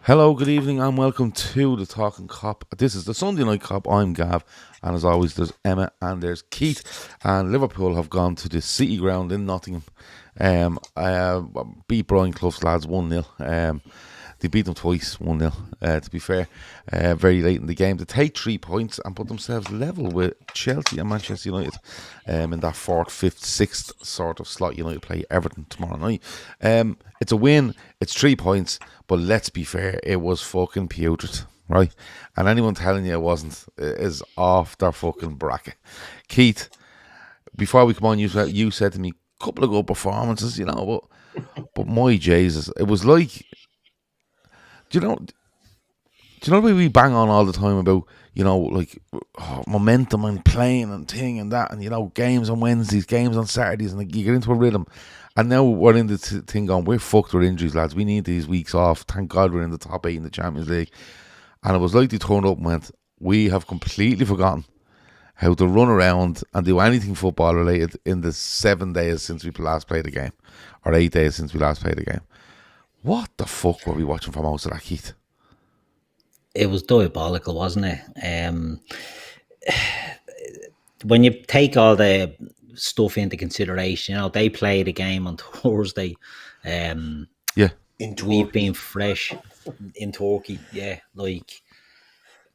Hello, good evening, and welcome to the Talkin Kop. This is the Sunday Night Cop. I'm Gav, and as always, there's Emma and there's Keith. And Liverpool have gone to the City Ground in Nottingham. Beat Brian Clough's lads 1-0. They beat them twice, 1-0, to be fair, very late in the game to take 3 points and put themselves level with Chelsea and Manchester United in that 4th, 5th, 6th sort of slot. United play Everton tomorrow night. It's a win, it's 3 points, but let's be fair, it was fucking putrid, right? And anyone telling you it wasn't is off their fucking bracket. Keith, before we come on, you said to me, couple of good performances, but my Jesus, it was like, do you know the way we bang on all the time about, momentum and playing and thing and that, and, games on Wednesdays, games on Saturdays, and you get into a rhythm. And now we're in the thing going, we're fucked with injuries, lads. We need these weeks off. Thank God we're in the top 8 in the Champions League. And it was like they turned up and went, we have completely forgotten how to run around and do anything football related in the 7 days since we last played a game, or 8 days since we last played a game. What the fuck were we watching for most of that, Keith? It was diabolical, wasn't it? When you take all the stuff into consideration, they played a game on Thursday. We've been fresh in Turkey. Yeah, like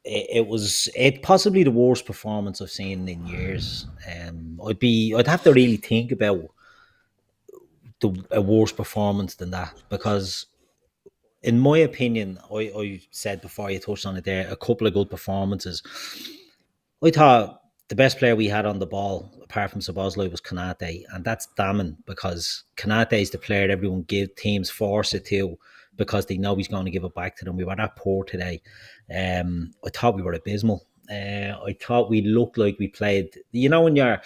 it was possibly the worst performance I've seen in years. I'd have to really think about a worse performance than that, because in my opinion, I said before you touched on it there, a couple of good performances. I thought the best player we had on the ball, apart from Szoboszlai, was Konate, and that's damning, because Konate is the player everyone give teams force it to, because they know he's going to give it back to them. We were that poor today. I thought we were abysmal. I thought we looked like we played, when you're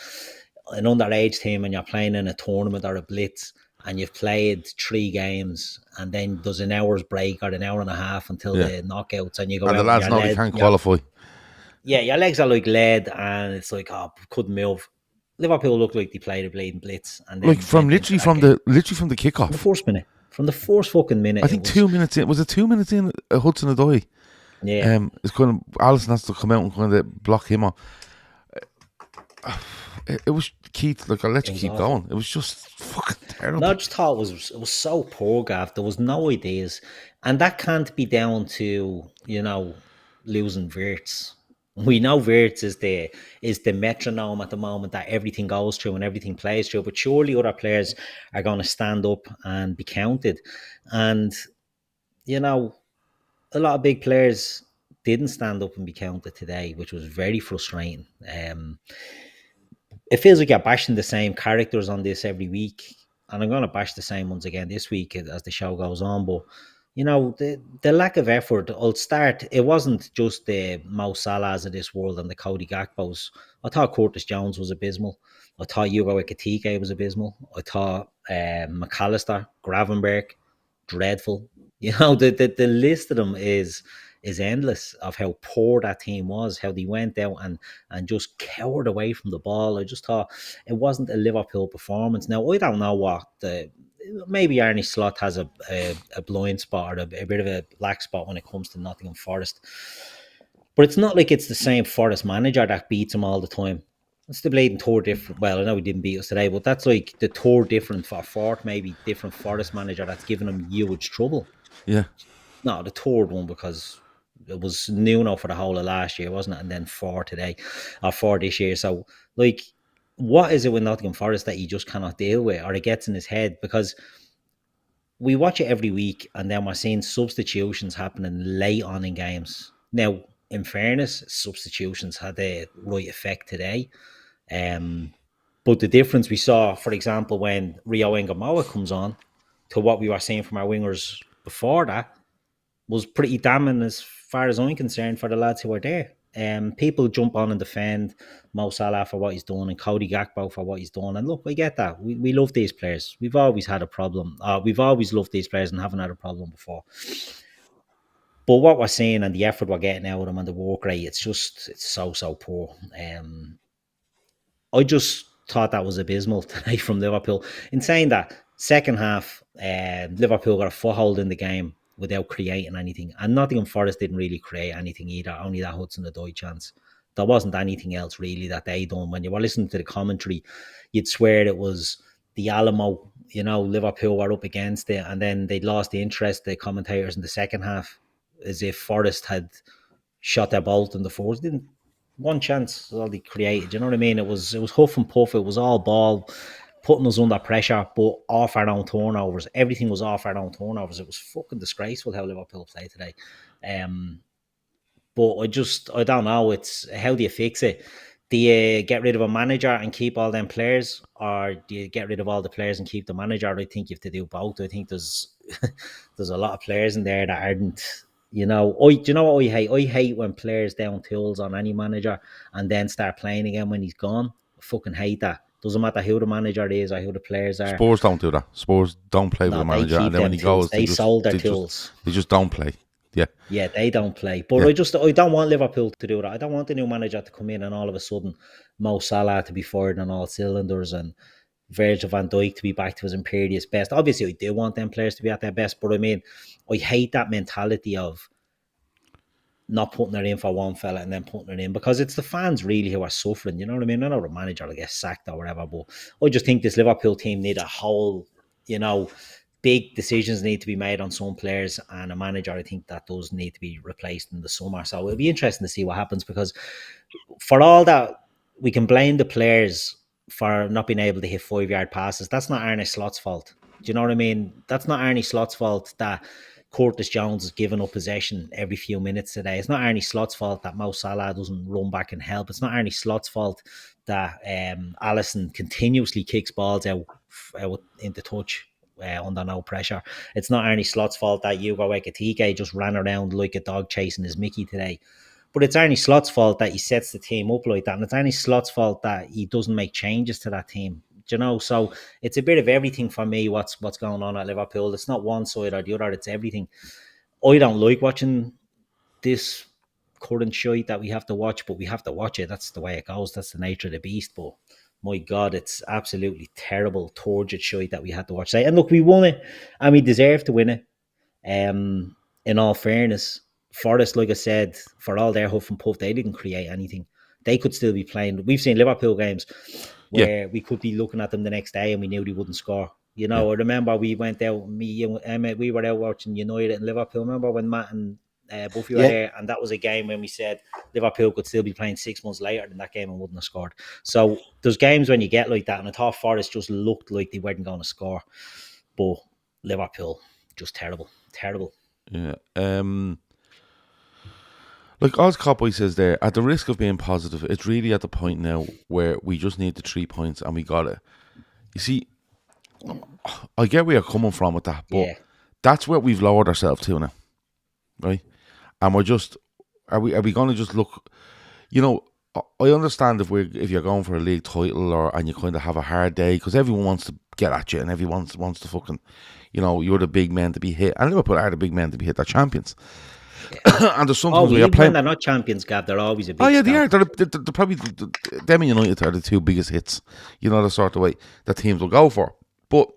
an underage team and you're playing in a tournament or a blitz, and you've played 3 games, and then there's an hour's break or an hour and a half until the knockouts, and you go and out the lads know they can't qualify. Yeah, your legs are like lead, and it's like, couldn't move. Liverpool looked like they played a bleeding blitz, and then literally from the kickoff, the first minute, from the first fucking minute. I think 2 minutes in. Was it 2 minutes in? Hudson Odoi. Yeah. It's kind of Alisson has to come out and kind of block him off. It was Keith. Like, I'll let you keep awful. Going. It was just fucking terrible. No, I just thought it was so poor, Gav. There was no ideas, and that can't be down to losing Wirtz. We know Wirtz is the metronome at the moment that everything goes through and everything plays through. But surely other players are going to stand up and be counted. And a lot of big players didn't stand up and be counted today, which was very frustrating. It feels like you're bashing the same characters on this every week, and I'm going to bash the same ones again this week as the show goes on. But the lack of effort. I'll start. It wasn't just the Mo Salahs of this world and the Cody Gakpos. I thought Curtis Jones was abysmal. I thought Hugo Ekitike was abysmal. I thought Mac Allister, Gravenberg, dreadful. The list of them is endless of how poor that team was, how they went out and just cowered away from the ball. I just thought it wasn't a Liverpool performance. Now, I don't know what maybe Arne Slot has a blind spot or a bit of a black spot when it comes to Nottingham Forest. But it's not like it's the same Forest manager that beats him all the time. It's the blatant third different. Well, I know he didn't beat us today, but that's like the third different for fourth, maybe different Forest manager that's given him huge trouble. Yeah. No, the third one, because it was Nuno for the whole of last year, wasn't it? And then 4 today, or 4 this year. So, like, what is it with Nottingham Forest that he just cannot deal with, or it gets in his head? Because we watch it every week, and then we're seeing substitutions happening late on in games. Now, in fairness, substitutions had the right effect today. But the difference we saw, for example, when Rio Ngamoa comes on, to what we were seeing from our wingers before that, was pretty damning as far as I'm concerned for the lads who were there. People jump on and defend Mo Salah for what he's done and Cody Gakpo for what he's done. And look, I get that. We love these players. We've always had a problem. We've always loved these players and haven't had a problem before. But what we're seeing and the effort we're getting out of them and the work rate, it's so poor. I just thought that was abysmal today from Liverpool. In saying that, second half, Liverpool got a foothold in the game. without creating anything. And Nottingham Forest didn't really create anything either, only that Hudson-Odoi chance. There wasn't anything else really that they done. When you were listening to the commentary, you'd swear it was the Alamo, Liverpool were up against it, and then they lost the interest, the commentators, in the second half, as if Forest had shot their bolt in the fourth. Didn't one chance all they created. You know what I mean? It was huff and puff. It was all ball, putting us under pressure, but off our own turnovers. Everything was off our own turnovers. It was fucking disgraceful how Liverpool played today. But I don't know. It's how do you fix it? Do you get rid of a manager and keep all them players, or do you get rid of all the players and keep the manager? I think you have to do both. I think there's there's a lot of players in there that aren't. Do you know what I hate? I hate when players down tools on any manager and then start playing again when he's gone. I fucking hate that. Doesn't matter who the manager is or who the players are. Spurs don't do that. Spurs don't play with the manager, and then when he goes, they sold their tools. They just don't play. Yeah, they don't play. But I don't want Liverpool to do that. I don't want the new manager to come in and all of a sudden Mo Salah to be fired on all cylinders and Virgil van Dijk to be back to his imperious best. Obviously, I do want them players to be at their best, but I mean, I hate that mentality of not putting it in for one fella and then putting it in, because it's the fans really who are suffering. You know what I mean? I know the manager will get sacked or whatever, but I just think this Liverpool team need a whole, big decisions need to be made on some players, and a manager, I think that does need to be replaced in the summer. So it'll be interesting to see what happens, because for all that, we can blame the players for not being able to hit 5-yard passes. That's not Arne Slot's fault. Do you know what I mean? That's not Arne Slot's fault that Curtis Jones is giving up possession every few minutes today. It's not Arne Slot's fault that Mo Salah doesn't run back and help. It's not Arne Slot's fault that Alisson continuously kicks balls out into touch under no pressure. It's not Arne Slot's fault that Hugo Ekitike just ran around like a dog chasing his Mickey today. But it's Arne Slot's fault that he sets the team up like that. And it's Arne Slot's fault that he doesn't make changes to that team. So it's a bit of everything for me, what's going on at Liverpool. It's not one side or the other, it's everything. I don't like watching this current shite that we have to watch, but we have to watch it. That's the way it goes. That's the nature of the beast. But my God, it's absolutely terrible, turgid shite that we had to watch today. And look, we won it, and we deserve to win it. In all fairness, Forest, like I said, for all their huff and puff, they didn't create anything. They could still be playing. We've seen Liverpool games where we could be looking at them the next day and we knew they wouldn't score. I remember we went out, me and Emma, we were out watching United and Liverpool. Remember when Matt and Buffy were there, and that was a game when we said Liverpool could still be playing 6 months later than that game and wouldn't have scored. So there's games when you get like that, and I thought Forest just looked like they weren't going to score, but Liverpool just terrible. Yeah. Like Oz Copboy says there, at the risk of being positive, it's really at the point now where we just need the 3 points and we got it. You see, I get where you're coming from with that, but that's where we've lowered ourselves to now, right? And we're just, are we going to just look? I understand if you're going for a league title and you kind of have a hard day, because everyone wants to get at you and everyone wants to fucking, you're the big men to be hit, and Liverpool are the big men to be hit. They're champions. And there's sometimes where you're playing. They're not champions, Gav. They're always a big. Oh yeah, they are. They're probably them and United are the two biggest hits. The sort of way that teams will go for. But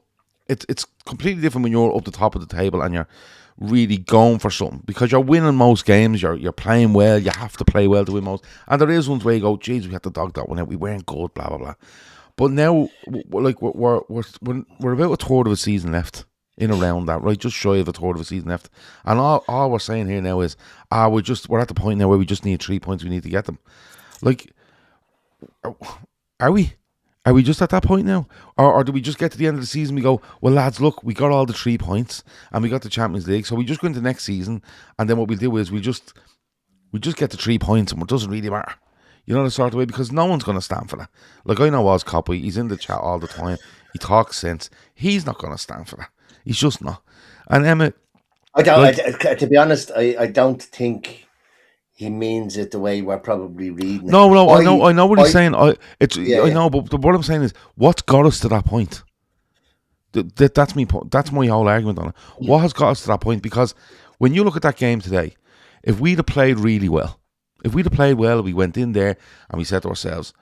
it's completely different when you're up the top of the table and you're really going for something, because you're winning most games. You're playing well. You have to play well to win most. And there is ones where you go, "Geez, we had to dog that one out. We weren't good." Blah blah blah. But now, like we're about a third of a season left. In around that, right? Just shy of a third of a season left. And all we're saying here now is, we're at the point now where we just need 3 points, we need to get them. Like, are we? Are we just at that point now? Or do we just get to the end of the season and we go, well lads, look, we got all the 3 points and we got the Champions League, so we just go into next season, and then what we'll do is we just get the 3 points and it doesn't really matter. The sort of way, because no one's going to stand for that. Like, I know Oz Coppy, he's in the chat all the time, he talks sense, he's not going to stand for that. He's just not. And Emma, to be honest, I don't think he means it the way we're probably reading it. No, I know what he's saying. I know, but what I'm saying is, what's got us to that point? That's me. That's my whole argument on it. What has got us to that point? Because when you look at that game today, if we'd have played really well, we went in there and we said to ourselves,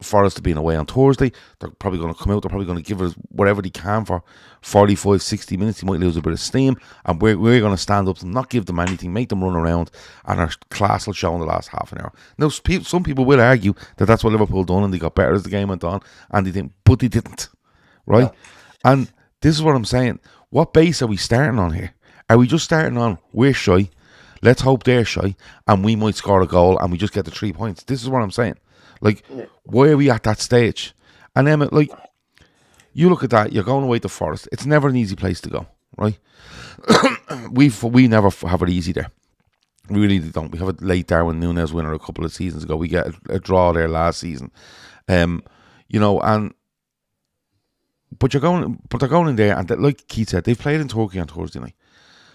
Forest to being away on Thursday. They're probably going to come out. They're probably going to give us whatever they can for 45, 60 minutes. They might lose a bit of steam. And we're going to stand up to them, not give them anything, make them run around. And our class will show in the last half an hour. Now, some people will argue that that's what Liverpool done and they got better as the game went on. And they didn't. But they didn't. Right? Yeah. And this is what I'm saying. What base are we starting on here? Are we just starting on, we're shy, let's hope they're shy, and we might score a goal and we just get the 3 points? This is what I'm saying. Like, why are we at that stage? And then, like, you look at that, you're going away to Forest. It's never an easy place to go, right? we never have it easy there. We really don't. We have a late Darwin Núñez winner a couple of seasons ago. We get a draw there last season. You know, and but they're going in there, and like Keith said, they've played in Turkey on Thursday night.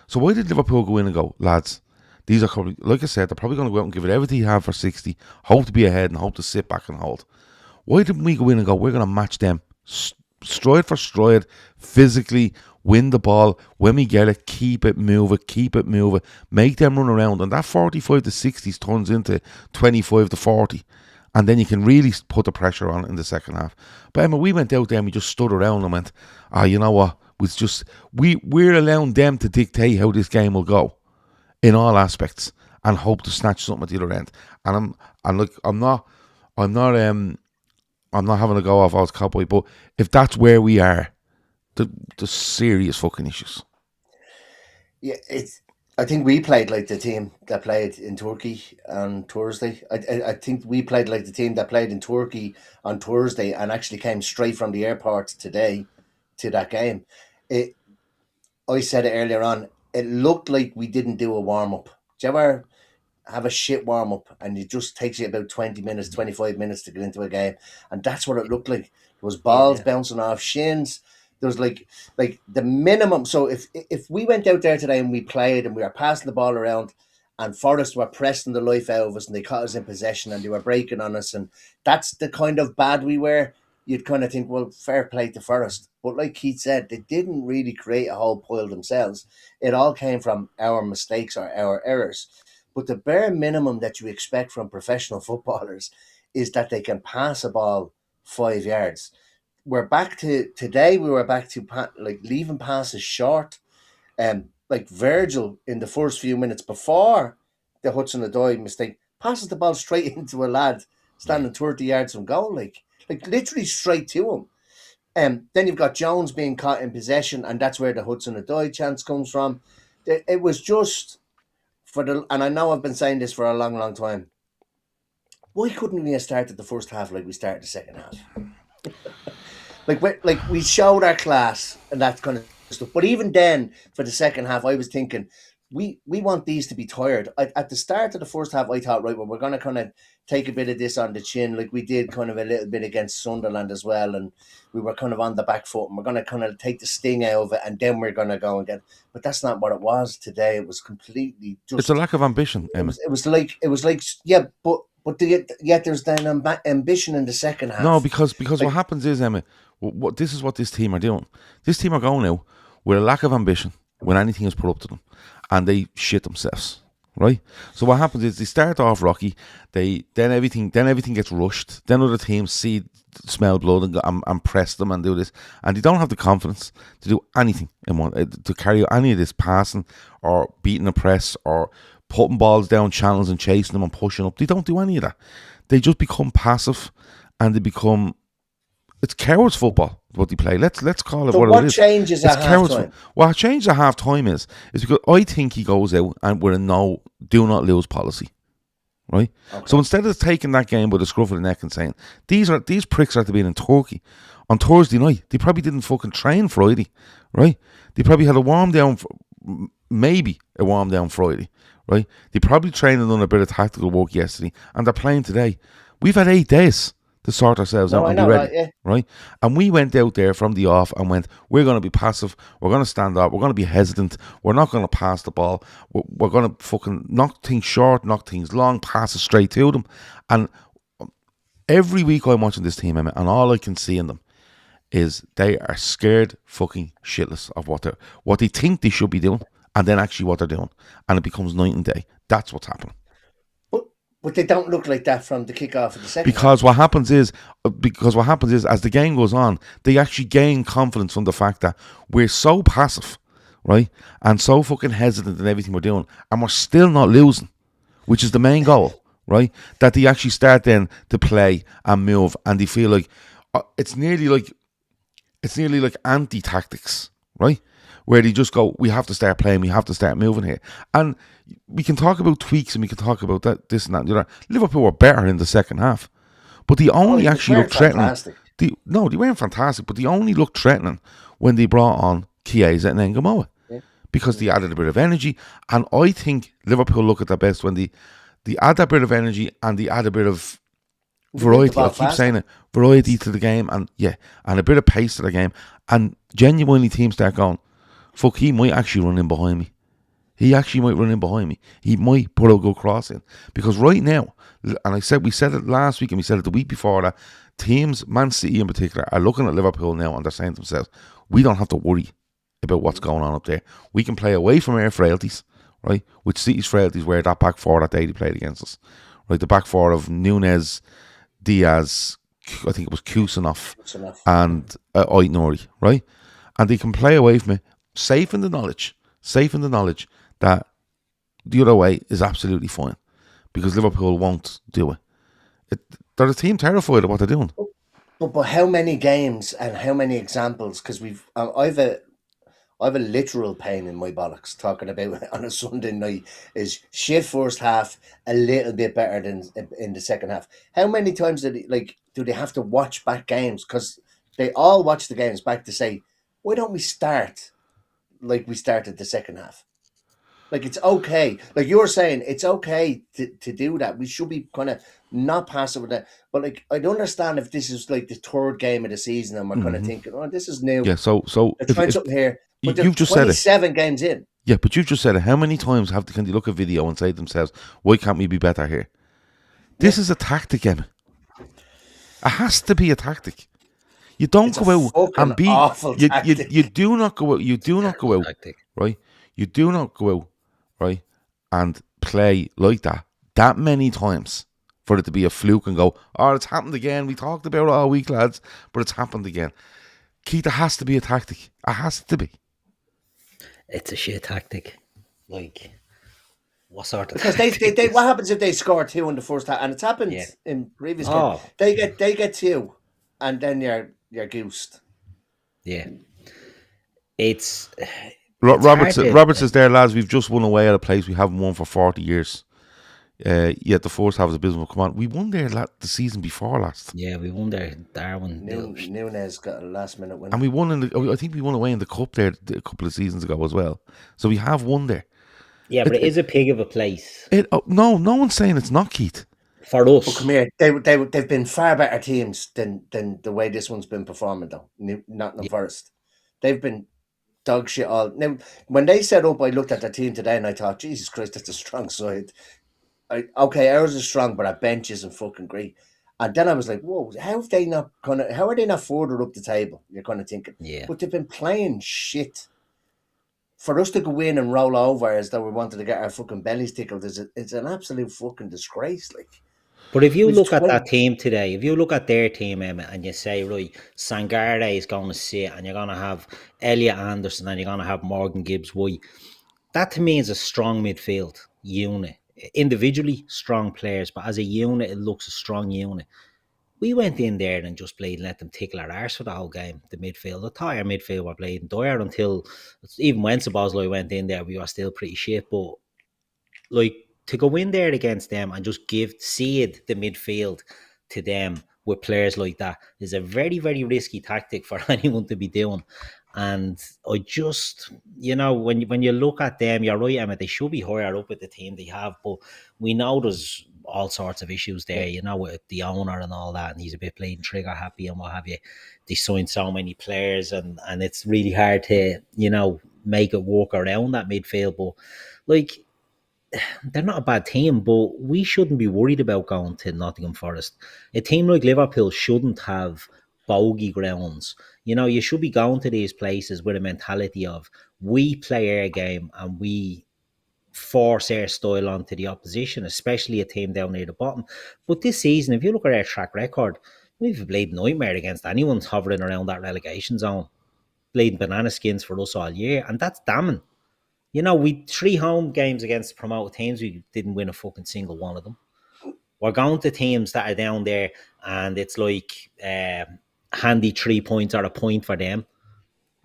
So why did Liverpool go in and go, lads, these are probably, like I said, they're probably going to go out and give it everything they have for 60, hope to be ahead and hope to sit back and hold. Why didn't we go in and go, we're going to match them stride for stride, physically, win the ball, when we get it, keep it moving, make them run around, and that 45 to 60s turns into 25 to 40, and then you can really put the pressure on in the second half. But Emma, we went out there and we just stood around and went, you know what, it's just, we're allowing them to dictate how this game will go in all aspects, and hope to snatch something at the other end. And I'm not having a go off Oz Cowboy, but if that's where we are, the serious fucking issues. Yeah, I think we played like the team that played in Turkey on Thursday. I think we played like the team that played in Turkey on Thursday and actually came straight from the airport today to that game. I said it earlier on, it looked like we didn't do a warm-up. Do you ever have a shit warm-up and it just takes you about 20 minutes, 25 minutes to get into a game? And that's what it looked like. There was balls bouncing off shins. There was like the minimum. So if we went out there today and we played and we were passing the ball around and Forest were pressing the life out of us and they caught us in possession and they were breaking on us, and that's the kind of bad we were, you'd kind of think, well, fair play to Forest. But like Keith said, they didn't really create a whole pile themselves. It all came from our mistakes or our errors. But the bare minimum that you expect from professional footballers is that they can pass a ball 5 yards. We're back to today. We were back to like leaving passes short. Like Virgil in the first few minutes before the Hudson-Odoi mistake passes the ball straight into a lad standing 30 yards from goal, like literally straight to him. Then you've got Jones being caught in possession, and that's where the Hudson-Odoi chance comes from. It was just and I know I've been saying this for a long, long time. Why couldn't we have started the first half like we started the second half? like we showed our class and that kind of stuff. But even then, for the second half, I was thinking, we want these to be tired. At the start of the first half, I thought, right, well, we're going to kind of take a bit of this on the chin, like we did kind of a little bit against Sunderland as well, and we were kind of on the back foot, and we're going to kind of take the sting out of it, and then we're going to go and get. But that's not what it was today. It was completely just. It's a lack of ambition, Emma. It was like yeah, but yet there's then ambition in the second half. No, because what happens is, Emma, this is what this team are doing. This team are going out with a lack of ambition when anything is put up to them, and they shit themselves, right? So what happens is they start off rocky, then everything gets rushed. Then other teams smell blood and press them and do this, and they don't have the confidence to do anything to carry out any of this passing or beating a press or putting balls down channels and chasing them and pushing up. They don't do any of that. They just become passive, and they become. It's cowards football what they play. Let's call it so what it is. What changes at half-time? What changes at half-time is because I think he goes out and with a do not lose policy, right? Okay. So instead of taking that game by the scruff of the neck and saying these pricks are to be in Turkey on Thursday night, they probably didn't fucking train Friday, right? They probably had a warm down, maybe a warm down Friday, right? They probably trained and done a bit of tactical work yesterday, and they're playing today. We've had 8 days to sort ourselves out and be ready, right? And we went out there from the off and went, we're going to be passive, we're going to stand up, we're going to be hesitant, we're not going to pass the ball, we're going to fucking knock things short, knock things long, pass it straight to them. And every week I'm watching this team, Emma, and all I can see in them is they are scared fucking shitless of what they think they should be doing, and then actually what they're doing. And it becomes night and day. That's what's happening. But they don't look like that from the kickoff of the second Because half. what happens is as the game goes on, they actually gain confidence from the fact that we're so passive, right, and so fucking hesitant in everything we're doing, and we're still not losing, which is the main goal, right? That they actually start then to play and move, and they feel like it's nearly like anti-tactics, right? Where they just go, we have to start playing, we have to start moving here. And we can talk about tweaks and we can talk about that, this and that and the other. Liverpool were better in the second half. But they only actually looked threatening. They weren't fantastic, but they only looked threatening when they brought on Chiesa and Ngamoa. Yeah. Because they added a bit of energy. And I think Liverpool look at their best when they add that bit of energy and they add a bit of variety. I keep saying it, variety to the game, and a bit of pace to the game. And genuinely teams start going, fuck, he might actually run in behind me. He actually might run in behind me. He might put a good cross in. Because right now, and we said it last week and we said it the week before that, teams, Man City in particular, are looking at Liverpool now and they're saying to themselves, we don't have to worry about what's going on up there. We can play away from our frailties, right? Which City's frailties were that back four that day they played against us. Right, the back four of Núñez, Diaz, I think it was Kusanov, and Aït-Nouri, right? And they can play away from it, safe in the knowledge that the other way is absolutely fine, because Liverpool won't do it. They're a team terrified of what they're doing. But how many games and how many examples? Because I've a literal pain in my bollocks talking about on a Sunday night is shit first half, a little bit better than in the second half. How many times do they have to watch back games? Because they all watch the games back to say, why don't we start like we started the second half? Like, it's okay. Like you're saying, it's okay to do that. We should be kind of not passive with that. But like, I don't understand if this is like the third game of the season and we're kind of thinking, oh, this is new. Yeah, so they're trying something here. But you've just said it. 27 games in. Yeah, but you've just said it. How many times can they look at video and say to themselves, why can't we be better here? This is a tactic, Emma. It has to be a tactic. You don't go out and be awful tactic. You do not go out. You do not go out, right? You do not go out, right, and play like that many times for it to be a fluke and go, oh, it's happened again. We talked about it all week, lads, but it's happened again. Keith, it has to be a tactic. It has to be. It's a shit tactic. Like, what sort of? Because they what happens if they score two in the first half? And it's happened in previous games. They get two, and then you're goosed. Yeah, it's Roberts is there, lads. We've just won away at a place we haven't won for 40 years. Yet the first half was abysmal. Come on, we won there the season before last. Yeah, we won there. Darwin. Núñez got a last minute win, and we won I think we won away in the cup there a couple of seasons ago as well. So we have won there. Yeah, but it is a pig of a place. No one's saying it's not, Keith. For us, but come here, they've been far better teams than the way this one's been performing though. Nottingham Forest, they've been dog shit all. Now, when they set up, I looked at their team today and I thought, Jesus Christ, that's a strong side. Okay, ours is strong, but our bench isn't fucking great. And then I was like, whoa, how are they not further up the table? You're kind of thinking. Yeah. But they've been playing shit. For us to go in and roll over as though we wanted to get our fucking bellies tickled, it's an absolute fucking disgrace. Like. But if you look at that team today, if you look at their team, Emma, and you say, right, Sangare is going to sit, and you're going to have Elliot Anderson, and you're going to have Morgan Gibbs-White, that to me is a strong midfield unit. Individually, strong players, but as a unit, it looks a strong unit. We went in there and just played and let them tickle our arse for the whole game, the midfield. The entire midfield were playing dire until, even when Szoboszlai went in there, we were still pretty shit, but like, to go in there against them and just seed the midfield to them with players like that is a very, very risky tactic for anyone to be doing. And I just, when you look at them, you're right, Emma, they should be higher up with the team they have, but we know there's all sorts of issues there, with the owner and all that, and he's a bit playing trigger happy and what have you. They signed so many players and it's really hard to, make it work around that midfield, but like, they're not a bad team, but we shouldn't be worried about going to Nottingham Forest. A team like Liverpool shouldn't have bogey grounds. You should be going to these places with a mentality of, we play our game and we force their style onto the opposition, especially a team down near the bottom. But this season, if you look at our track record, we've a bleeding nightmare against anyone hovering around that relegation zone. Bleeding banana skins for us all year, and that's damning. You know, we 3 home games against promoted teams, we didn't win a fucking single one of them. We're going to teams that are down there, and it's like handy 3 points or a point for them.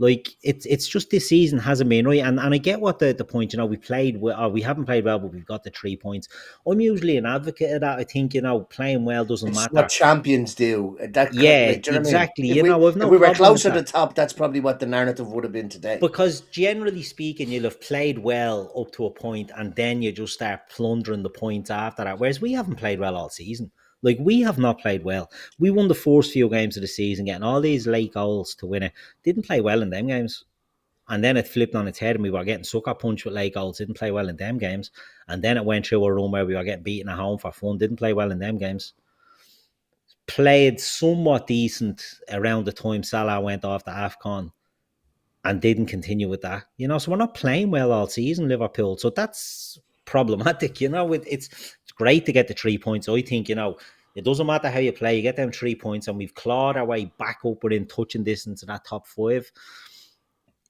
Like it's just this season hasn't been right, and I get what the point. You know, we played well, we haven't played well, but we've got the 3 points. I'm usually an advocate of that. I think, you know, playing well doesn't It's matter. what champions do. Yeah, like, do you know exactly. What I mean? You know, I've no if we were problem close with at the that. top, that's probably what the narrative would have been today. Because generally speaking, you'll have played well up to a point, and then you just start plundering the points after that. Whereas we haven't played well all season. Like, we have not played well. We won the first few games of the season, getting all these late goals to win it. Didn't play well in them games. And then it flipped on its head and we were getting sucker punched with late goals. Didn't play well in them games. And then it went through a run where we were getting beaten at home for fun. Didn't play well in them games. Played somewhat decent around the time Salah went off the AFCON and didn't continue with that. You know, so we're not playing well all season, Liverpool. So that's problematic. You know, it's great to get the 3 points. I think, you know, it doesn't matter how you play. You get them 3 points, and we've clawed our way back up within touching distance of that top 5.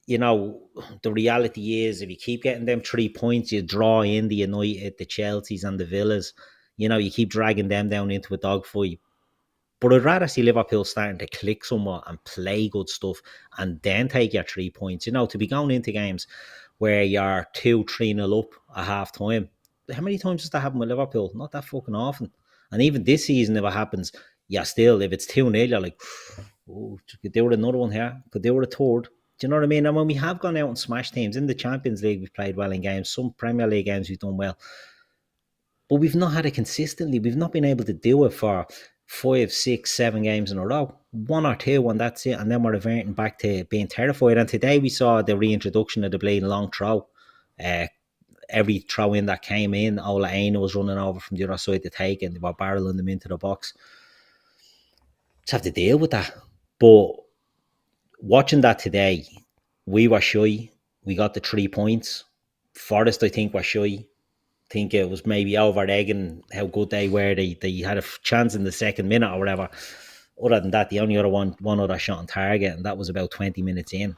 You know, the reality is if you keep getting them 3 points, you draw in the United, the Chelseas and the Villas. You know, you keep dragging them down into a dogfight. But I'd rather see Liverpool starting to click somewhat and play good stuff and then take your 3 points. You know, to be going into games where you're 2-3-0 up at half time. How many times does that happen with Liverpool? Not that fucking often. And even this season, if it happens, yeah, still, if it's 2-0, you're like, oh, could do with another one here. Could do with a third. Do you know what I mean? And when we have gone out and smashed teams in the Champions League, we've played well in games. Some Premier League games we've done well. But we've not had it consistently. We've not been able to do it for 5, 6, 7 games in a row. 1 or 2, and that's it. And then we're reverting back to being terrified. And today we saw the reintroduction of the bleeding long throw. Every throw in that came in, Ola Aina was running over from the other side to take, and they were barreling them into the box. Just have to deal with that. But watching that today, we were shy. We got the 3 points. Forest, I think, were shy. I think it was maybe over-egging how good they were. They had a chance in the second minute or whatever. Other than that, the only other one other shot on target, and that was about 20 minutes in.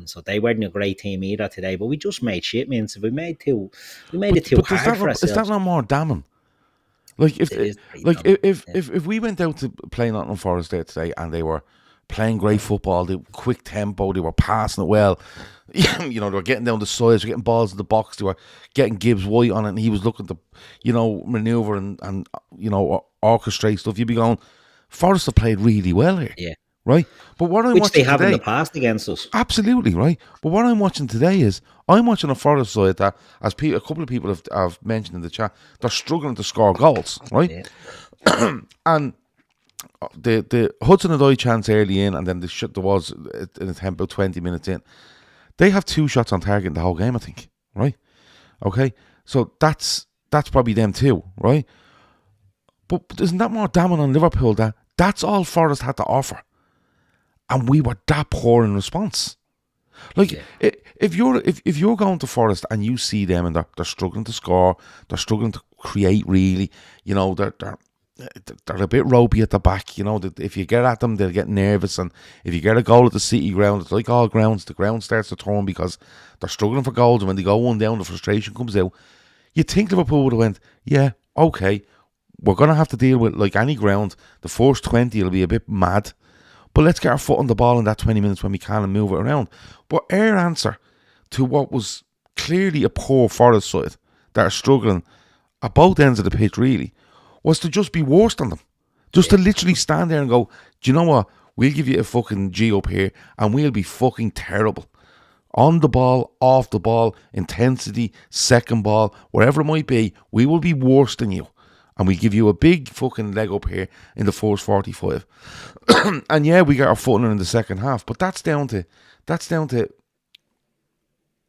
So they weren't a great team either today, but we just made shit, man. So we made it too hard for ourselves. Is that not more damning? Like if we went out to play Nottingham Forest there today and they were playing great football, they quick tempo, they were passing it well, you know, they were getting down the sides, they were getting balls in the box, they were getting Gibbs White on it, and he was looking to, you know, manoeuvre and you know, orchestrate stuff. You'd be going, Forest have played really well here. Yeah. Right? But what I'm Which watching they have today, in the past against us. Absolutely, right? But what I'm watching today is, I'm watching a Forest side that, as a couple of people have mentioned in the chat, they're struggling to score goals, right? Yeah. And the Hudson and I chance early in, and then there was an attempt about 20 minutes in. They have 2 shots on target in the whole game, I think, right? Okay? So that's probably them too, right? But isn't that more damning on Liverpool that that's all Forest had to offer? And we were that poor in response. Like, yeah. if you're going to Forest and you see them and they're struggling to score, they're struggling to create really, you know, they're a bit ropey at the back, you know, if you get at them, they'll get nervous, and if you get a goal at the City ground, it's like all grounds, the ground starts to turn because they're struggling for goals, and when they go 1 down, the frustration comes out. You'd think Liverpool would have went, yeah, okay, we're going to have to deal with, like any ground, the first 20 will be a bit mad, but let's get our foot on the ball in that 20 minutes when we can and move it around. But our answer to what was clearly a poor Forest side that are struggling at both ends of the pitch really was to just be worse than them. Just to literally stand there and go, do you know what? We'll give you a fucking G up here and we'll be fucking terrible. On the ball, off the ball, intensity, second ball, whatever it might be, we will be worse than you. And we give you a big fucking leg up here in the first 45. And yeah, we got our foot in the second half, but that's down to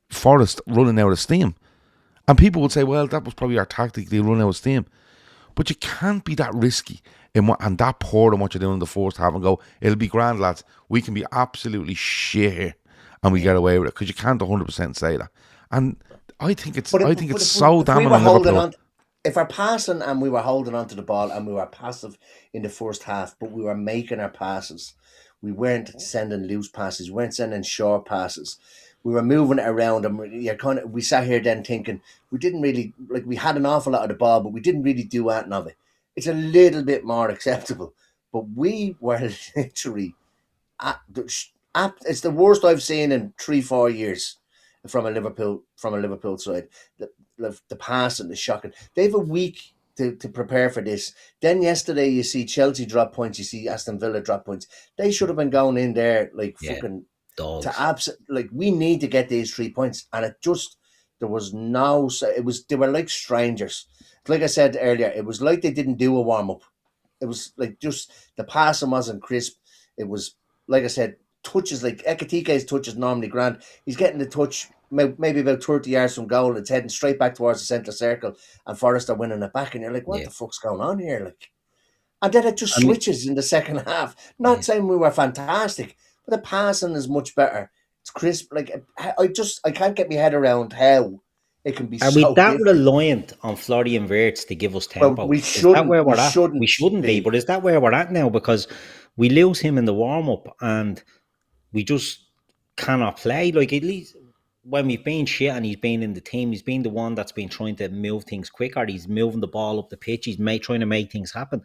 Forest running out of steam. And people would say, well, that was probably our tactic, they run out of steam. But you can't be that risky and that poor in what you're doing in the first half and go, it'll be grand, lads. We can be absolutely shit here and we get away with it, because you can't 100% say that. And I think it's But so if we damning were on holding Liverpool. on, if we're passing and we were holding on to the ball and we were passive in the first half, but we were making our passes, we weren't sending loose passes, we weren't sending short passes. We were moving it around, and we sat here then thinking we didn't really like. We had an awful lot of the ball, but we didn't really do anything of it. It's a little bit more acceptable, but we were literally it's the worst I've seen in 3-4 years from a Liverpool side. The passing is shocking. They have a week to prepare for this. Then yesterday you see Chelsea drop points, you see Aston Villa drop points. They should have been going in there like Yeah, fucking dogs. like we need to get these 3 points, and there was no. They were like strangers. Like I said earlier, it was like they didn't do a warm up. It was like just the passing wasn't crisp. It was like I said, touches like Ekatike's touch is normally grand. He's getting the touch maybe about 30 yards from goal. It's heading straight back towards the centre circle, and Forrest are winning it back. And you're like, what Yeah. the fuck's going on here? Like, and then it just I mean, switches in the second half. Not saying we were fantastic, but the passing is much better. It's crisp. Like I can't get my head around how it can be are we so that different. reliant on Florian Wirtz to give us Well, tempo? we Is that where shouldn't. we're We at? We shouldn't shouldn't be, but is that where we're at now? Because we lose him in the warm up and we just cannot play. Like, at least when we've been shit and he's been in the team, he's been the one that's been trying to move things quicker. He's moving the ball up the pitch. He's trying to make things happen.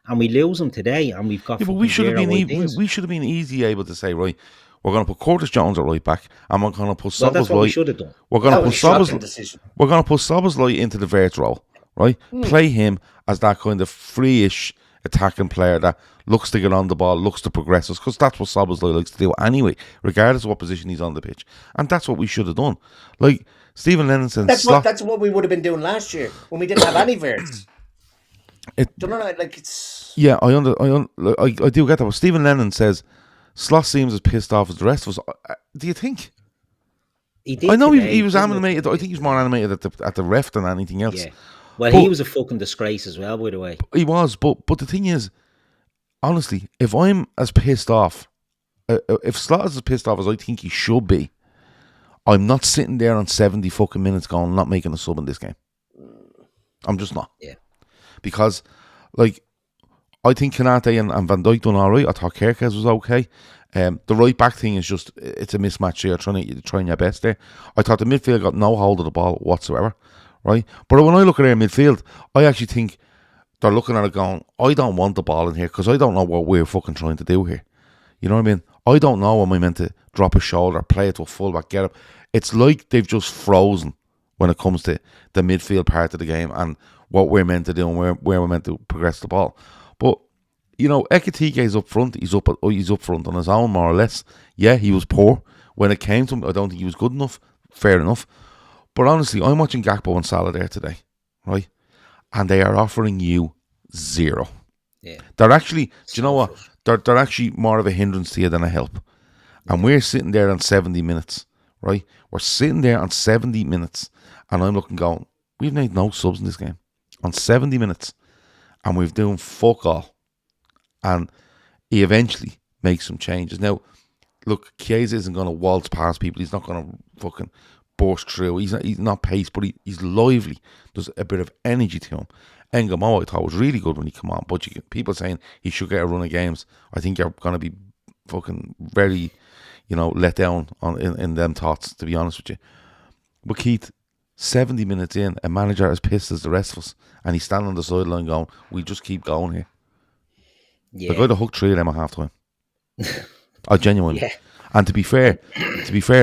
And we lose him today, and we've got Yeah, but we should have zero been ideas. we should have been easy able to say, right, we're going to put Curtis Jones at right back, and we're going to put Well, that's what we Szoboszlai. should have done. We're going to That put was a shocking Szoboszlai. decision. We're going to put Szoboszlai into the Wirtz role, right? Play him as that kind of free-ish attacking player that looks to get on the ball, looks to progress us, because that's what Szoboszlai likes to do anyway, regardless of what position he's on the pitch. And that's what we should have done. Like Stephen Lennon said, That's what we would have been doing last year when we didn't have any Wirtz. It- Don't know, like it's Yeah, I do get that. But Stephen Lennon says Sloss seems as pissed off as the rest of us. Do you think? He did I know today, he was didn't animated. I think he was more animated at the ref than anything else. Yeah. Well, But- he was a fucking disgrace as well, by the way. He was, but the thing is, honestly, if I'm as pissed off, if Sloss is as pissed off as I think he should be, I'm not sitting there on 70 fucking minutes going, I'm not making a sub in this game. I'm just not. Yeah. Because, like, I think Kanate and Van Dijk done all right. I thought Kerkez was okay. The right back thing is just, it's a mismatch here, trying your best there. I thought the midfield got no hold of the ball whatsoever, right? But when I look at their midfield, I actually think they're looking at it going, I don't want the ball in here because I don't know what we're fucking trying to do here. You know what I mean? I don't know, am I meant to drop a shoulder, play it to a fullback, get up? It's like they've just frozen when it comes to the midfield part of the game and what we're meant to do and where we're meant to progress the ball. But, you know, Ekatike is up front. He's up front on his own, more or less. Yeah, he was poor. When it came to him, I don't think he was good enough. Fair enough. But honestly, I'm watching Gakpo and Salah there today, right? And they are offering you zero. Yeah. They're actually, do you know what? They're actually more of a hindrance to you than a help. And we're sitting there on 70 minutes, right? We're sitting there on 70 minutes, and I'm looking going, we've made no subs in this game. On 70 minutes, and we've done fuck all. And he eventually makes some changes. Now, look, Chiesa isn't going to waltz past people. He's not going to fucking burst through. He's not pace, but he's lively. There's a bit of energy to him. Ngamo, I thought, was really good when he came on. But people saying he should get a run of games. I think you're going to be fucking very, let down in them thoughts, to be honest with you. But Keith, 70 minutes in, a manager as pissed as the rest of us, and he's standing on the sideline going, we just keep going here. Yeah. Like, I'd have hooked 3 of them at half time. I genuinely. Yeah. And to be fair,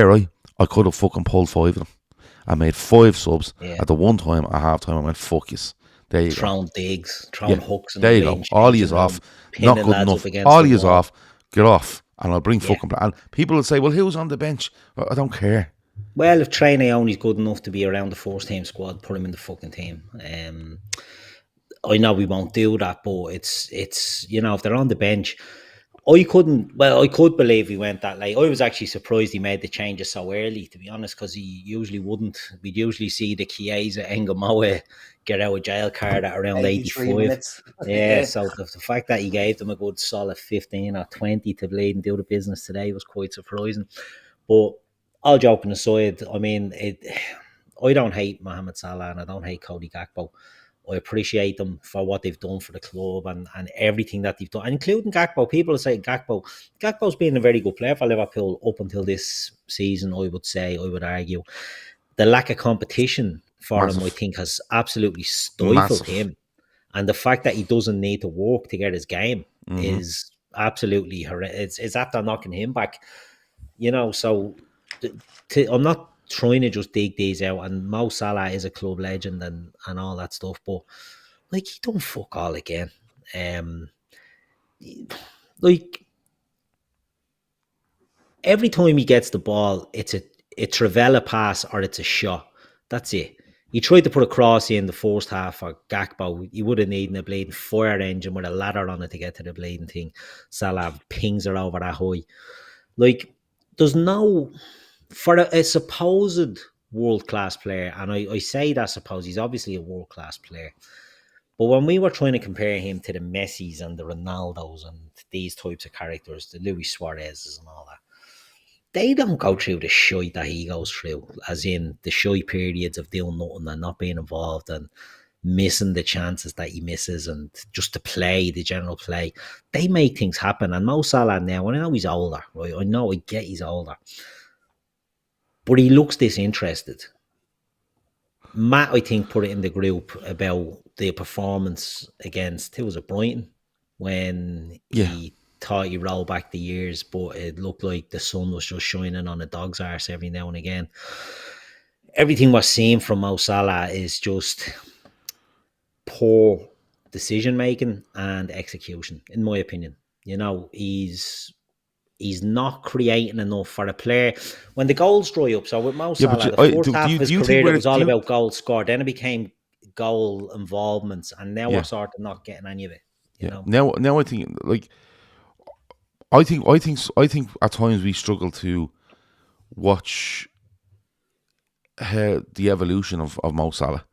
right, I could have fucking pulled 5 of them. I made 5 subs at the one time at half time. I went, fuck yes. There you throwing go. digs, throwing hooks. There you go. All he is off. Not good enough. All he is off. Get off. And I'll bring fucking... And people will say, well, who's on the bench? I don't care. Well, if Trey Naoni's good enough to be around the first team squad, put him in the fucking team. I know we won't do that, but it's if they're on the bench, I could believe he went that late. I was actually surprised he made the changes so early, to be honest, because he usually wouldn't. We'd usually see the Chiesa Ngamoe get out of jail card at around 85. minutes. Yeah, so the fact that he gave them a good solid 15 or 20 to bleed and do the business today was quite surprising. But all joking aside, I mean, I don't hate Mohamed Salah and I don't hate Cody Gakpo. I appreciate them for what they've done for the club and everything that they've done, including Gakpo. People say Gakpo's been a very good player for Liverpool up until this season, I would argue. The lack of competition for him, I think, has absolutely stifled him. And the fact that he doesn't need to work to get his game is absolutely horrendous. It's after knocking him back, so I'm not trying to just dig these out, and Mo Salah is a club legend and all that stuff, but like, he don't fuck all again. Like, every time he gets the ball, it's a Trivela pass or it's a shot. That's it. He tried to put a cross in the first half for Gakpo. He would have needed a bleeding fire engine with a ladder on it to get to the bleeding thing. Salah pings her over that high. Like, there's no... For a supposed world-class player, and I say that suppose, he's obviously a world-class player, but when we were trying to compare him to the Messis and the Ronaldos and these types of characters, the Luis Suarez's and all that, they don't go through the shite that he goes through, as in the shite periods of doing nothing and not being involved and missing the chances that he misses, and just the general play. They make things happen. And Mo Salah now, and I know he's older, right? I get he's older, but he looks disinterested. Matt, I think, put it in the group about the performance against, who was it, Brighton, when he thought he rolled back the years, but it looked like the sun was just shining on a dog's arse every now and again. Everything we're seeing from Mo Salah is just poor decision making and execution, in my opinion. He's not creating enough for a player. When the goals dry up, so with Mo Salah, the first half of his career, it was all about goals scored. Then it became goal involvements, and now we're sort of not getting any of it. You know? Now I think, like, I think at times we struggle to watch the evolution of Mo Salah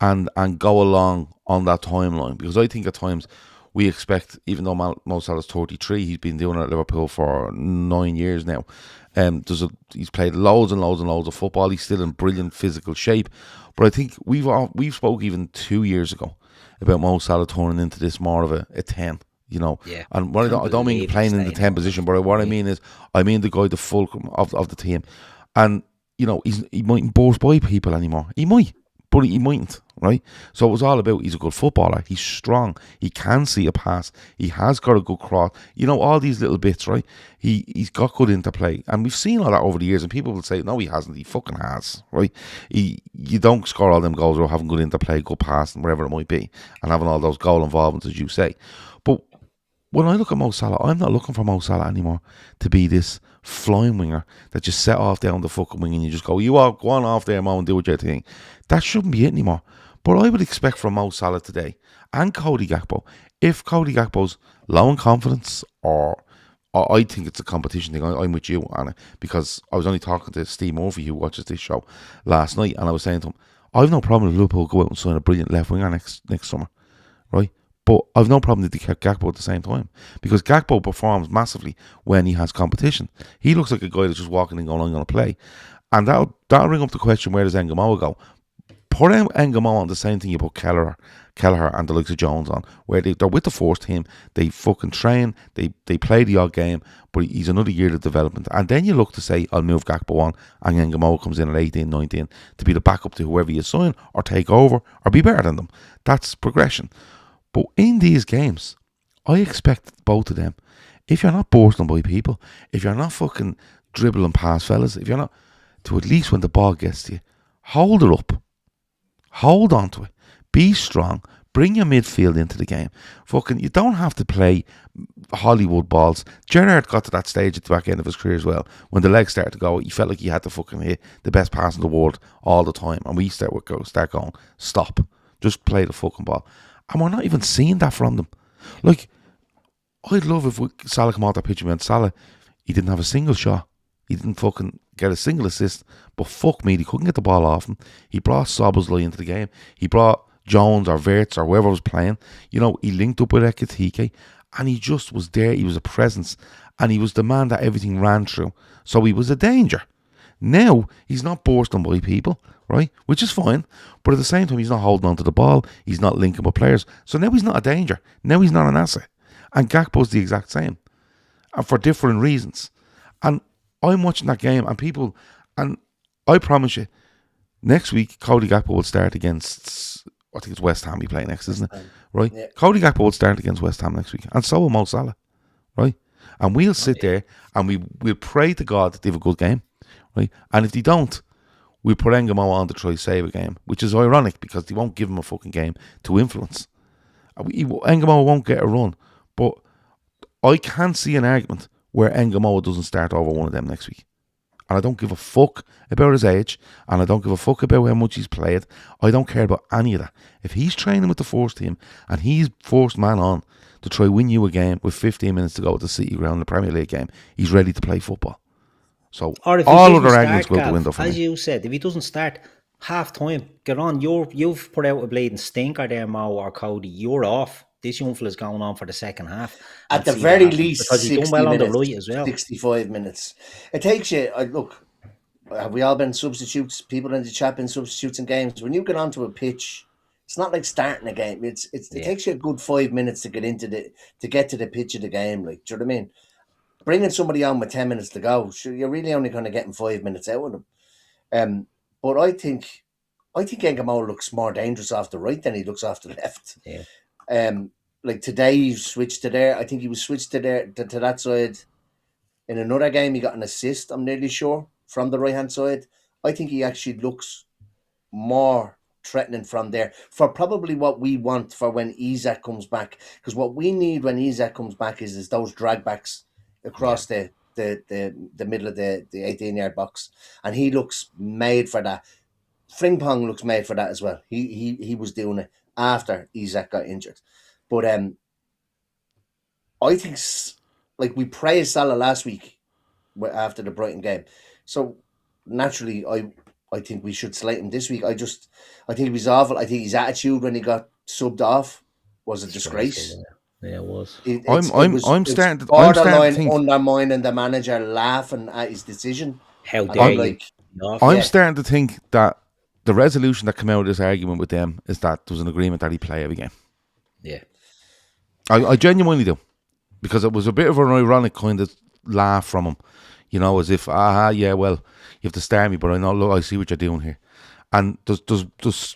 and go along on that timeline, because I think at times we expect, even though Mo Salah's 33, he's been doing it at Liverpool for 9 years now. He's played loads and loads and loads of football. He's still in brilliant physical shape. But I think we've spoke even 2 years ago about Mo Salah turning into this more of a 10. Yeah. And what I don't mean playing in the 10 position, but what I mean is, the guy, the fulcrum of the team. And, he mightn't burst by people anymore. He might, but he mightn't, right? So it was all about, he's a good footballer. He's strong. He can see a pass. He has got a good cross. All these little bits, right? He's got good interplay. And we've seen all that over the years, and people will say, no, he hasn't. He fucking has, right? You don't score all them goals without having good interplay, good pass, and whatever it might be, and having all those goal involvements, as you say. But when I look at Mo Salah, I'm not looking for Mo Salah anymore to be this flying winger that just set off down the fucking wing and you just go, you all go on off there, Mo, and do what your thing. That shouldn't be it anymore. But I would expect from Mo Salah today, and Cody Gakpo, if Cody Gakpo's low in confidence, or I think it's a competition thing. I'm with you on it, because I was only talking to Steve Murphy, who watches this show, last night, and I was saying to him, I've no problem if Liverpool go out and sign a brilliant left winger next summer, right? But I've no problem that they kept Gakpo at the same time, because Gakpo performs massively when he has competition. He looks like a guy that's just walking in going, I'm going to play. And that'll bring up the question, where does Ngamo go? Put Ngamo on the same thing you put Kelleher and the likes of Jones on, where they're with the first team, they fucking train, they play the odd game, but he's another year of development. And then you look to say, I'll move Gakpo on, and Ngamo comes in at 18, 19 to be the backup to whoever you sign, or take over, or be better than them. That's progression. But in these games, I expect both of them, if you're not bursting by people, if you're not fucking dribbling past fellas, if you're not, to at least when the ball gets to you, hold it up. Hold on to it. Be strong. Bring your midfield into the game. Fucking, you don't have to play Hollywood balls. Gerrard got to that stage at the back end of his career as well. When the legs started to go, he felt like he had to fucking hit the best pass in the world all the time. And we start going, stop. Just play the fucking ball. And we're not even seeing that from them. Like, I'd love if Salah come out that pitch and went, Salah, he didn't have a single shot. He didn't fucking get a single assist. But fuck me, he couldn't get the ball off him. He brought Szoboszlai into the game. He brought Jones or Wirtz or whoever was playing. He linked up with Ekitike. And he just was there. He was a presence. And he was the man that everything ran through. So he was a danger. Now, he's not bursting by people, right? Which is fine. But at the same time, he's not holding on to the ball. He's not linking with players. So now he's not a danger. Now he's not an asset. And Gakpo's the exact same. And for different reasons. And I'm watching that game and I promise you, next week, Cody Gakpo will start against, I think it's West Ham we play next, isn't it? Right? Yeah. Cody Gakpo will start against West Ham next week. And so will Mo Salah. Right? And we'll sit there and we'll pray to God that they have a good game. Right? And if they don't, we'll put Engamo on to try save a game, which is ironic because they won't give him a fucking game to influence. Engamo won't get a run. But I can't see an argument where Engamo doesn't start over one of them next week. And I don't give a fuck about his age, and I don't give a fuck about how much he's played. I don't care about any of that. If he's training with the first team and he's first man on to try win you a game with 15 minutes to go at the City ground in the Premier League game, he's ready to play football. So all other arguments go out the window for me. As you said, if he doesn't start half time, get on. You've put out a bleeding stinker there, Mo or Cody. You're off. This young fella's going on for the second half. At the very least, because he's done well on the right as well. 65 minutes. It takes you. Look, have we all been substitutes? People in the chat been substitutes in games. When you get onto a pitch, it's not like starting a game. It takes you a good 5 minutes to get to the pitch of the game. Like, do you know what I mean? Bringing somebody on with 10 minutes to go, sure, you're really only going to get 5 minutes out of them. But I think Engamo looks more dangerous off the right than he looks off the left. Yeah. Like today, he switched to there. I think he was switched to there to that side. In another game, he got an assist. I'm nearly sure from the right hand side. I think he actually looks more threatening from there for probably what we want for when Isak comes back. Because what we need when Isak comes back is those drag backs across the middle of the 18-yard box, and he looks made for that. Frimpong looks made for that as well. He was doing it after Isak got injured. But I think, like, we praised Salah last week after the Brighton game. So, naturally, I think we should slate him this week. I think he was awful. I think his attitude when he got subbed off was a disgrace. Yeah, it was. I'm starting to think undermining the manager, laughing at his decision. How dare you? I'm starting to think that the resolution that came out of this argument with them is that there was an agreement that he play every game. Yeah. I genuinely do. Because it was a bit of an ironic kind of laugh from him. You know, as if, yeah, well, you have to start me, but I know, look, I see what you're doing here. And there's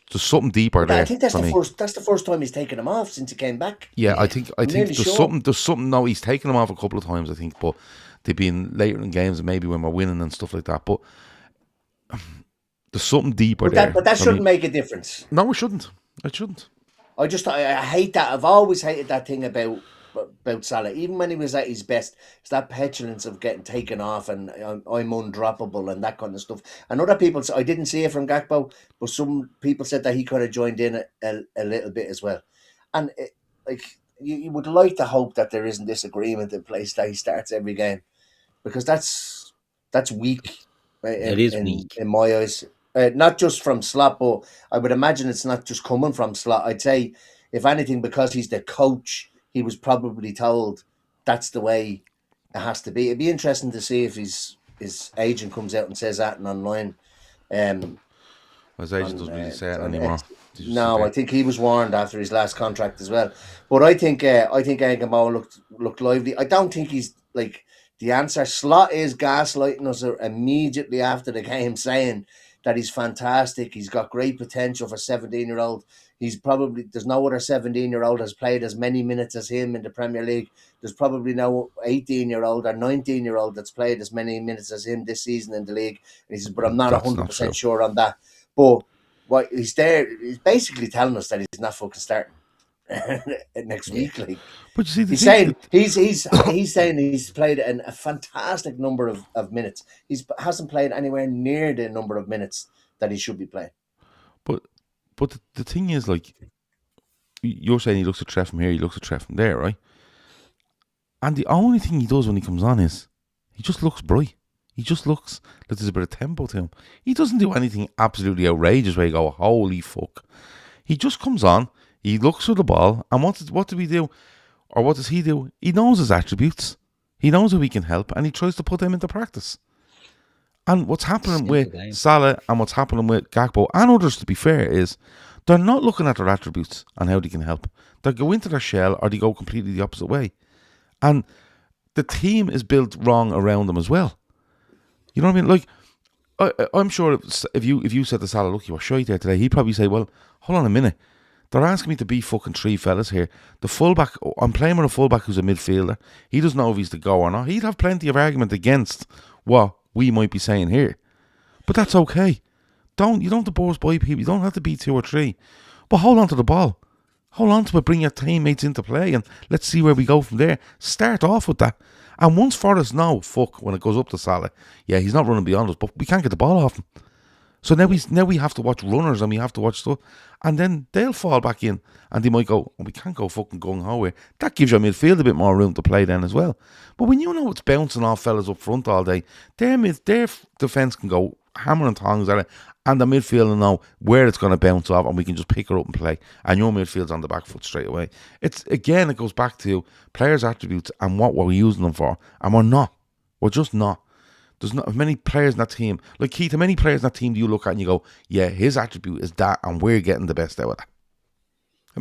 something deeper there. I think that's the first time he's taken him off since he came back. Yeah, I think there's something. No, he's taken him off a couple of times, I think, but they've been later in games and maybe when we're winning and stuff like that. But there's something deeper there. But that shouldn't make a difference. No, it shouldn't. It shouldn't. I hate that. I've always hated that thing about Salah. Even when he was at his best, it's that petulance of getting taken off and I'm undroppable and that kind of stuff. And other people, I didn't see it from Gakpo, but some people said that he kind of joined in a little bit as well. And you would like to hope that there isn't this agreement in place that he starts every game, because that's weak. It is weak in my eyes. Not just from Slot, but I would imagine it's not just coming from Slot. I'd say, if anything, because he's the coach, he was probably told that's the way it has to be. It'd be interesting to see if his agent comes out and says that online. His agent doesn't really say it anymore. No, I think he was warned after his last contract as well. But I think Engamo looked lively. I don't think he's like the answer. Slot is gaslighting us immediately after the game, saying that he's fantastic. He's got great potential for 17-year-old. There's no other 17-year-old has played as many minutes as him in the Premier League. There's probably no 18-year-old or 19-year-old that's played as many minutes as him this season in the league. And he says, but I'm not 100% sure on that. But what he's basically telling us that he's not fucking starting next week. Like, but you see, he's saying he's played a fantastic number of minutes. Hasn't played anywhere near the number of minutes that he should be playing. But the thing is, like, you're saying he looks a threat from here, he looks a threat from there, right? And the only thing he does when he comes on is he just looks bright. He just looks like there's a bit of tempo to him. He doesn't do anything absolutely outrageous where you go, holy fuck. He just comes on, he looks for the ball, and what do we do? Or what does he do? He knows his attributes. He knows how he can help, and he tries to put them into practice. And what's happening with Simple game. Salah and what's happening with Gakpo and others, to be fair, is they're not looking at their attributes and how they can help. They go into their shell or they go completely the opposite way. And the team is built wrong around them as well. You know what I mean? Like, I'm sure if you said to Salah, look, you were shy there today, he'd probably say, well, hold on a minute. They're asking me to be fucking three fellas here. The fullback, I'm playing with a fullback who's a midfielder. He doesn't know if he's the go or not. He'd have plenty of argument against what we might be saying here. But that's okay. You don't have to burst by people. You don't have to be 2 or 3. But hold on to the ball. Hold on to it. Bring your teammates into play and let's see where we go from there. Start off with that. And once Forrest know, when it goes up to Salah, yeah, he's not running beyond us, but we can't get the ball off him. So now we have to watch runners and we have to watch stuff. And then they'll fall back in and they might go, we can't go fucking gung-ho here. That gives your midfield a bit more room to play then as well. But when you know it's bouncing off fellas up front all day, their defence can go hammer and tongs at it, and the midfield will know where it's going to bounce off and we can just pick her up and play. And your midfield's on the back foot straight away. It goes back to players' attributes and what we're using them for. And we're not. We're just not. There's not many players in that team. Like Keith, how many players in that team do you look at and you go, yeah, his attribute is that and we're getting the best out of that?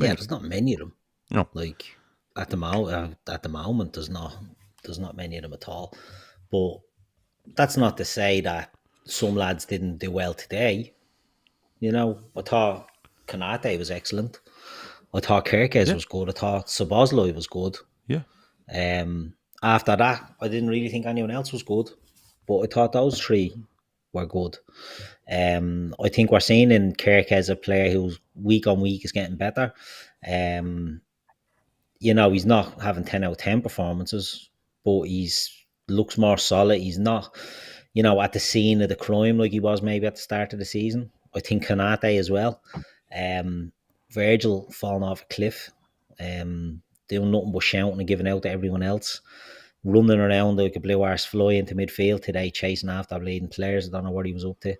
Yeah, there's not many of them. No. Like at the moment there's not many of them at all. But that's not to say that some lads didn't do well today. You know, I thought Kanate was excellent. I thought Kerkez was good. I thought Szoboszlai was good. Yeah. After that, I didn't really think anyone else was good. But I thought those 3 were good. I think we're seeing in Kerkez a player who's week on week is getting better. You know, he's not having 10 out of 10 performances, but he's looks more solid. He's not, you know, at the scene of the crime like he was maybe at the start of the season. I think Kanate as well. Virgil falling off a cliff, doing nothing but shouting and giving out to everyone else, running around like a blue arse fly into midfield today, chasing after bleeding players. I don't know what he was up to.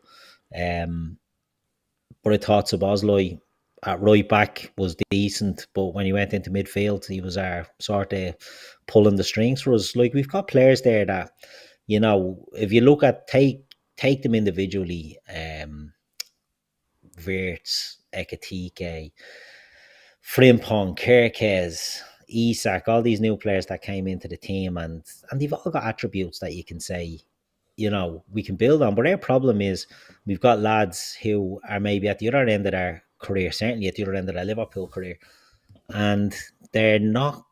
But I thought Szoboszlai at right back was decent, but when he went into midfield, he was our sort of pulling the strings for us. Like, we've got players there that, you know, if you look at take them individually, Wirtz, Ekatike, Frimpong, Kerkez, Isak, all these new players that came into the team, and they've all got attributes that you can say, you know, we can build on. But our problem is we've got lads who are maybe at the other end of their career, certainly at the other end of their Liverpool career, and they're not,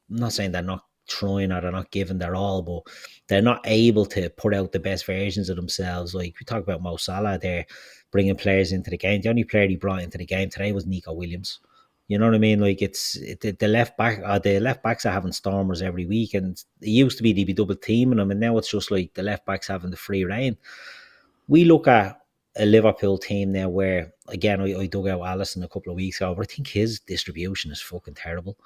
I'm not saying they're not trying or they're not giving their all, but they're not able to put out the best versions of themselves. Like we talk about Mo Salah there, bringing players into the game. The only player he brought into the game today was Nico Williams. You know what I mean? Like the left backs are having stormers every week, and it used to be they'd be double teaming them, and now it's just like the left backs having the free reign. We look at a Liverpool team now where, again, I dug out Alisson a couple of weeks ago, but I think his distribution is fucking terrible.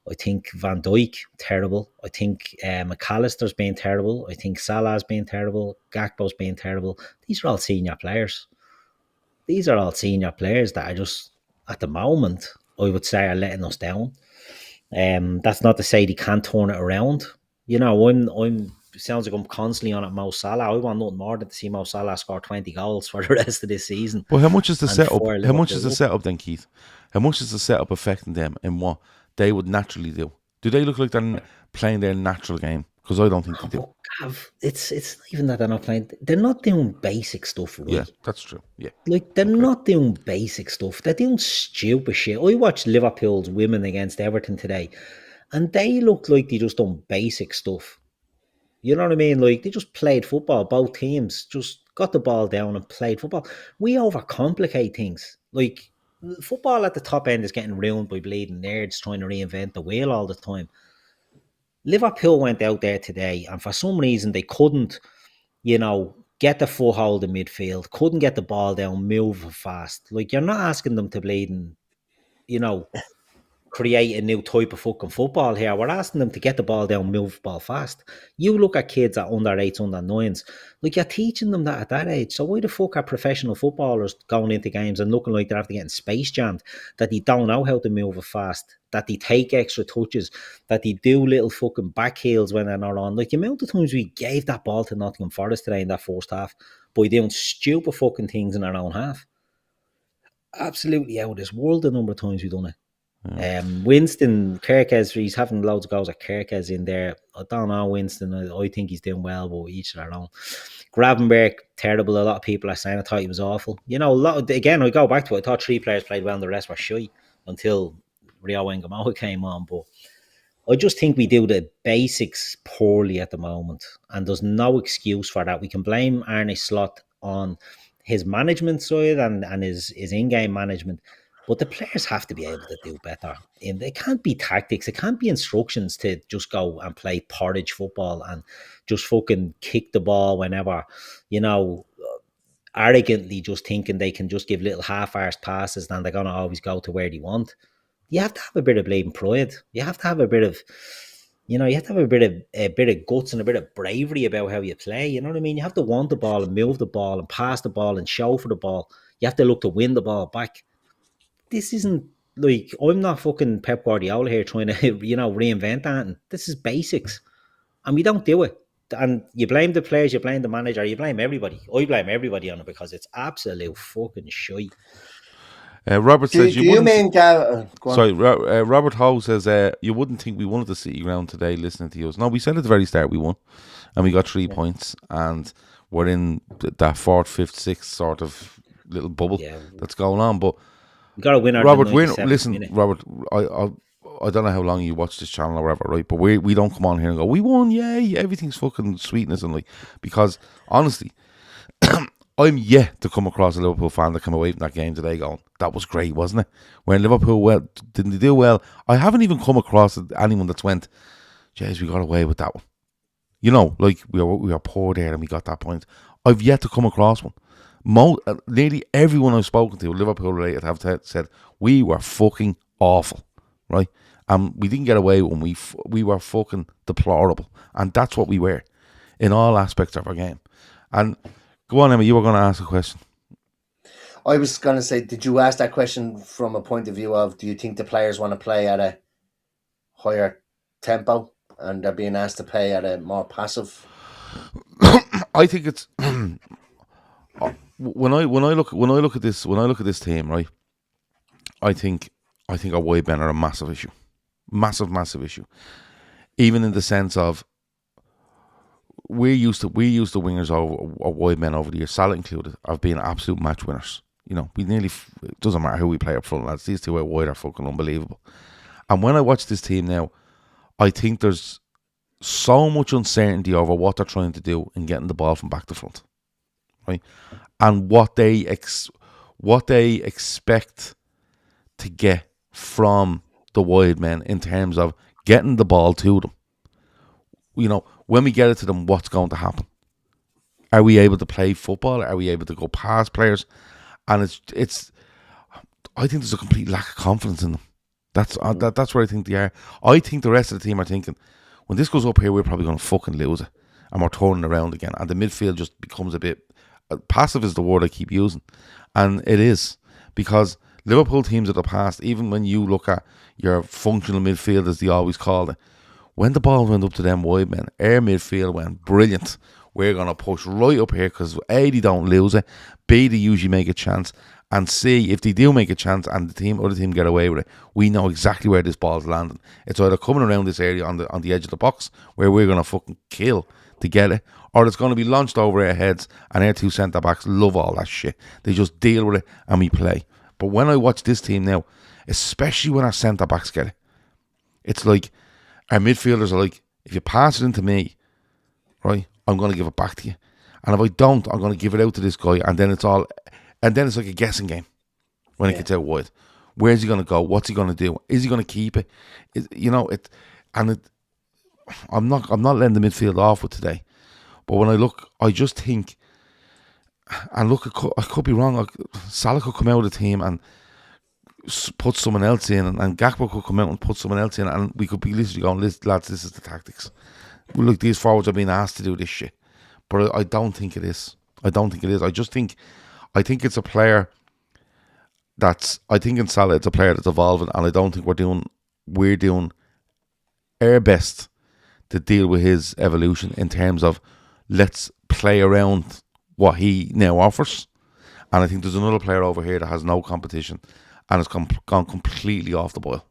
I think Van Dijk, terrible. I think Mac Allister's being terrible. I think Salah's being terrible. Gakpo's being terrible. These are all senior players. These are all senior players that are just, at the moment, I would say, are letting us down. That's not to say they can't turn it around. You know, it sounds like I'm constantly on at Mo Salah. I want nothing more than to see Mo Salah score 20 goals for the rest of this season. Well, how much is the setup? How much is the setup then, Keith? How much is the setup affecting them and what they would naturally do? Do they look like they're playing their natural game? Because I don't think they do. It's not even that they're not playing. They're not doing basic stuff, right? Yeah, that's true. Yeah. Like, they're not doing basic stuff. They're doing stupid shit. I watched Liverpool's women against Everton today, and they looked like they just done basic stuff. You know what I mean? Like, they just played football. Both teams just got the ball down and played football. We overcomplicate things. Like, football at the top end is getting ruined by bleeding nerds trying to reinvent the wheel all the time. Liverpool went out there today, and for some reason they couldn't, you know, get the foothold in midfield, couldn't get the ball down, move fast. Like, you're not asking them to bleed and, you know, create a new type of fucking football here. We're asking them to get the ball down, move the ball fast. You look at kids at under 8s, under 9s, like you're teaching them that at that age. So why the fuck are professional footballers going into games and looking like they're after getting space jammed, that they don't know how to move it fast, that they take extra touches, that they do little fucking back heels when they're not on? Like the amount of times we gave that ball to Nottingham Forest today in that first half by doing stupid fucking things in our own half. Absolutely out of this world the number of times we've done it. Winston Kirkes, he's having loads of goals at Kirkes in there. I don't know Winston. I think he's doing well, but each their own. Gravenberg, terrible. A lot of people are saying I thought he was awful. You know, again, I go back to it. I thought 3 players played well and the rest were shy until Rio Ngamoa came on. But I just think we do the basics poorly at the moment, and there's no excuse for that. We can blame Arne Slot on his management side and his in-game management, but the players have to be able to do better. And it can't be tactics. It can't be instructions to just go and play porridge football and just fucking kick the ball whenever, you know, arrogantly just thinking they can just give little half-arsed passes and they're going to always go to where they want. You have to have a bit of bleeding pride. You have to have a bit of, you know, you have to have a bit of guts and a bit of bravery about how you play. You know what I mean? You have to want the ball and move the ball and pass the ball and show for the ball. You have to look to win the ball back. This isn't like, I'm not fucking Pep Guardiola here trying to, you know, reinvent that. And this is basics. And we don't do it. And you blame the players, you blame the manager, you blame everybody. I blame everybody on it because it's absolute fucking shite. Robert says you mean Robert Howe says you wouldn't think we wanted the City ground today listening to you. No, we said at the very start we won and we got 3 points and we're in that 4th, 5th, 6th sort of little bubble that's going on. But we got to win our Robert, Robert, I don't know how long you watch this channel or whatever, right? But we don't come on here and go, we won, yay, everything's fucking sweetness and like, because honestly, I'm yet to come across a Liverpool fan that came away from that game today going, that was great, wasn't it? When Liverpool didn't they do well? I haven't even come across anyone that's went, jeez, we got away with that one. You know, like we were poor there and we got that point. I've yet to come across one. Nearly everyone I've spoken to, Liverpool related, have said we were fucking awful, right? And we didn't get away when we were fucking deplorable, and that's what we were in all aspects of our game. And go on, Emma, you were going to ask a question. I was going to say, did you ask that question from a point of view of, do you think the players want to play at a higher tempo and they're being asked to play at a more passive? I think it's when I look at this team, right? I think our wide men are a massive issue, massive issue. Even in the sense of we used the wingers or wide men over the years, Salah included, of being absolute match winners. You know, it doesn't matter who we play up front, lads. These two out wide are fucking unbelievable. And when I watch this team now, I think there's so much uncertainty over what they're trying to do in getting the ball from back to front, right? And what they expect to get from the wide men in terms of getting the ball to them. You know, when we get it to them, what's going to happen? Are we able to play football? Are we able to go past players? And it's. I think there's a complete lack of confidence in them. That's where I think they are. I think the rest of the team are thinking, when this goes up here, we're probably going to fucking lose it, and we're turning around again. And the midfield just becomes a bit passive. Is the word I keep using, and it is, because Liverpool teams of the past, even when you look at your functional midfield, as they always called it, when the ball went up to them wide men, our midfield went brilliant. We're going to push right up here because A, they don't lose it, B, they usually make a chance, and C, if they do make a chance and the other team get away with it, we know exactly where this ball's landing. It's either coming around this area on the edge of the box where we're going to fucking kill to get it, or it's going to be launched over our heads, and our two centre-backs love all that shit. They just deal with it and we play. But when I watch this team now, especially when our centre-backs get it, it's like our midfielders are like, if you pass it into me, right, I'm going to give it back to you. And if I don't, I'm going to give it out to this guy. And then it's like a guessing game when it gets out wide. Where's he going to go? What's he going to do? Is he going to keep it? I'm not letting the midfield off with today. But when I look, I just think, and look, I could be wrong. Salah could come out of the team and put someone else in, and Gakpo could come out and put someone else in, and we could be literally going, lads, this is the tactics. Look, these forwards are being asked to do this shit. But I don't think it is. I don't think it is. I think it's a player I think in Salah it's a player that's evolving, and I don't think we're doing our best to deal with his evolution in terms of let's play around what he now offers. And I think there's another player over here that has no competition and has gone completely off the boil.